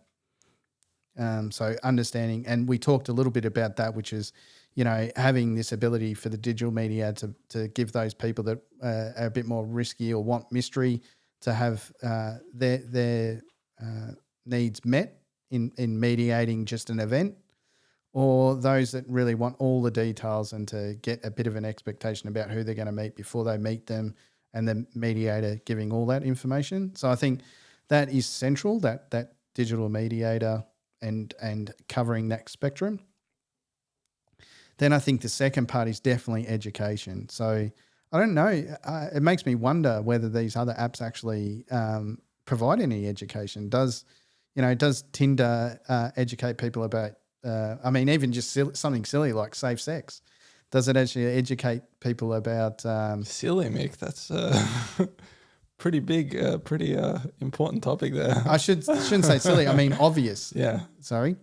So understanding, and we talked a little bit about that, which is, having this ability for the digital media to give those people that are a bit more risky or want mystery to have their needs met in mediating just an event, or those that really want all the details and to get a bit of an expectation about who they're going to meet before they meet them, and the mediator giving all that information. So I think that is central, that digital mediator and covering that spectrum. Then I think the second part is definitely education. So I don't know. It makes me wonder whether these other apps actually provide any education. Does Tinder educate people about, even just something silly like safe sex? Does it actually educate people about... Silly, Mick. That's pretty big, pretty important topic there. I shouldn't say silly. I mean obvious. Yeah. Sorry.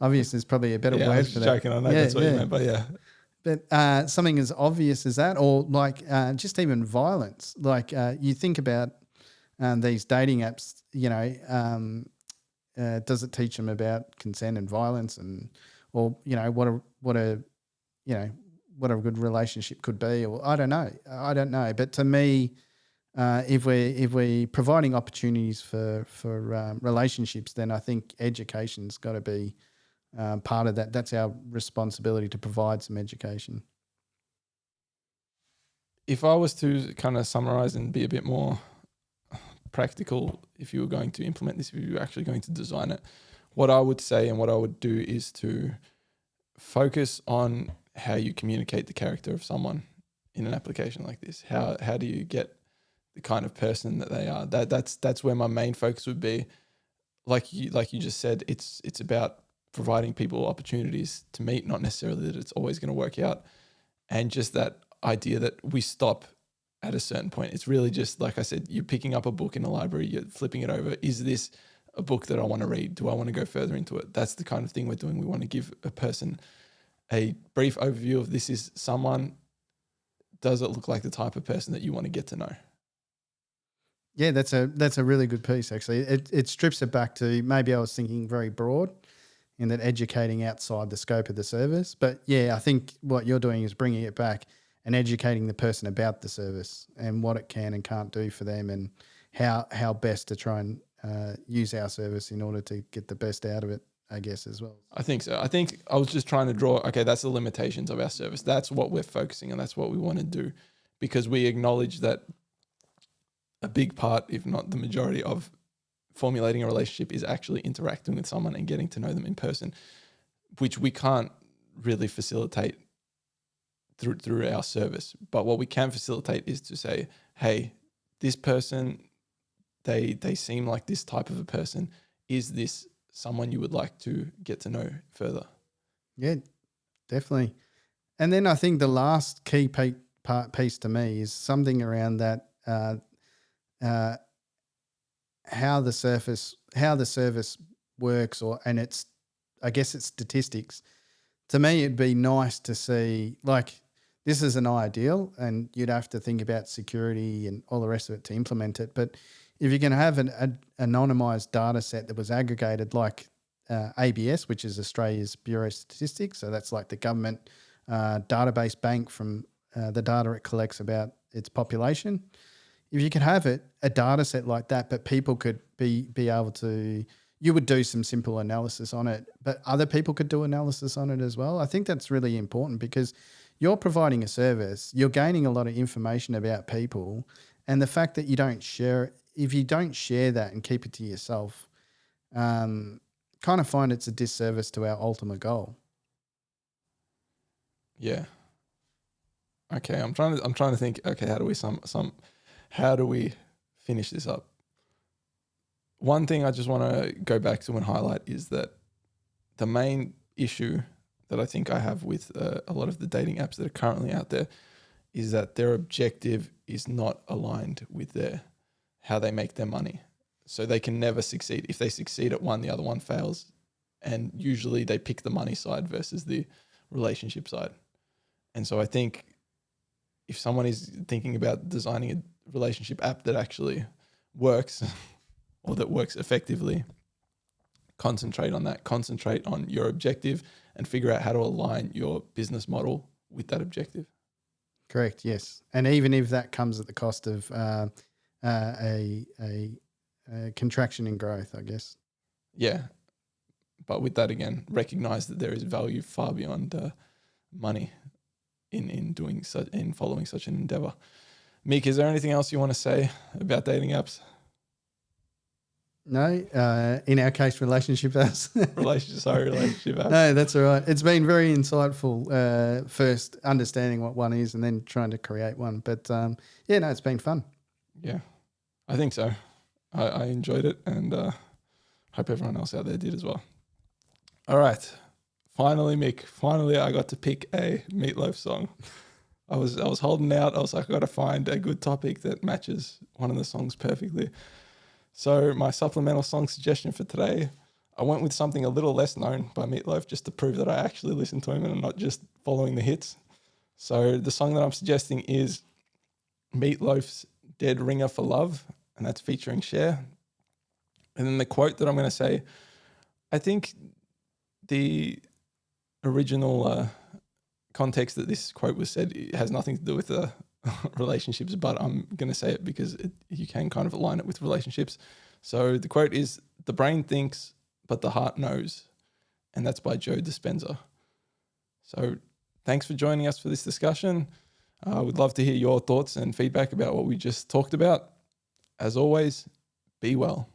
Obvious is probably a better word I was for that. joking. I know that's what you meant, but yeah. But something as obvious as that, or like just even violence. Like you think about these dating apps, does it teach them about consent and violence, or what a good relationship could be? Or I don't know. But to me, if we're providing opportunities for relationships, then I think education's got to be part of that. That's our responsibility, to provide some education. If I was to kind of summarize and be a bit more practical, if you were going to implement this, if you were actually going to design it, what I would say and what I would do is to focus on how you communicate the character of someone in an application like this. How do you get the kind of person that they are? That's where my main focus would be. Like you just said, it's about providing people opportunities to meet, not necessarily that it's always going to work out. And just that idea that we stop at a certain point. It's really just, like I said, you're picking up a book in a library, you're flipping it over. Is this a book that I want to read? Do I want to go further into it? That's the kind of thing we're doing. We want to give a person a brief overview of this is someone. Does it look like the type of person that you want to get to know? Yeah, that's a really good piece, actually. It strips it back to, maybe I was thinking very broad in that educating outside the scope of the service. But yeah, I think what you're doing is bringing it back and educating the person about the service and what it can and can't do for them, and how best to try and use our service in order to get the best out of it, I guess, as well. I think so. I think I was just trying to draw, okay, that's the limitations of our service. That's what we're focusing on. That's what we want to do, because we acknowledge that a big part, if not the majority, of formulating a relationship is actually interacting with someone and getting to know them in person, which we can't really facilitate through our service. But what we can facilitate is to say, hey, this person, they seem like this type of a person. Is this someone you would like to get to know further? Yeah, definitely. And then I think the last key piece to me is something around that how the service works, and it's, I guess it's statistics. To me, it'd be nice to see, like, this is an ideal, and you'd have to think about security and all the rest of it to implement it. But if you can have an anonymized data set that was aggregated, like ABS, which is Australia's Bureau of Statistics, so that's like the government database bank from the data it collects about its population. If you could have a data set like that, but people could be able to, you would do some simple analysis on it, but other people could do analysis on it as well. I think that's really important because you're providing a service, you're gaining a lot of information about people, and the fact that you don't share, if you don't share that and keep it to yourself, kind of find it's a disservice to our ultimate goal. Yeah. Okay, I'm trying to think. Okay, how do we finish this up? One thing I just want to go back to and highlight is that the main issue that I think I have with a lot of the dating apps that are currently out there is that their objective is not aligned with how they make their money. So they can never succeed. If they succeed at one, the other one fails. And usually they pick the money side versus the relationship side. And so I think if someone is thinking about designing a relationship app that actually works or that works effectively, concentrate on that. Concentrate on your objective and figure out how to align your business model with that objective. Correct, yes. And even if that comes at the cost of a contraction in growth, I guess. Yeah. But with that, again, recognize that there is value far beyond money in following such an endeavor. Meek, is there anything else you want to say about dating apps? No, in our case, relationship apps. Relationship apps. No, that's all right. It's been very insightful, first understanding what one is and then trying to create one. But yeah, no, it's been fun. Yeah, I think so. I enjoyed it, and hope everyone else out there did as well. All right. Finally, Mick. Finally, I got to pick a Meatloaf song. I was holding out. I was like, I got to find a good topic that matches one of the songs perfectly. So my supplemental song suggestion for today, I went with something a little less known by Meatloaf just to prove that I actually listen to him and I'm not just following the hits. So the song that I'm suggesting is Meatloaf's Dead Ringer for Love, and that's featuring Cher. And then the quote that I'm going to say, I think the original context that this quote was said, it has nothing to do with relationships, but I'm going to say it because you can kind of align it with relationships. So the quote is, "The brain thinks, but the heart knows." And that's by Dispenza. So thanks for joining us for this discussion. I would love to hear your thoughts and feedback about what we just talked about. As always, be well.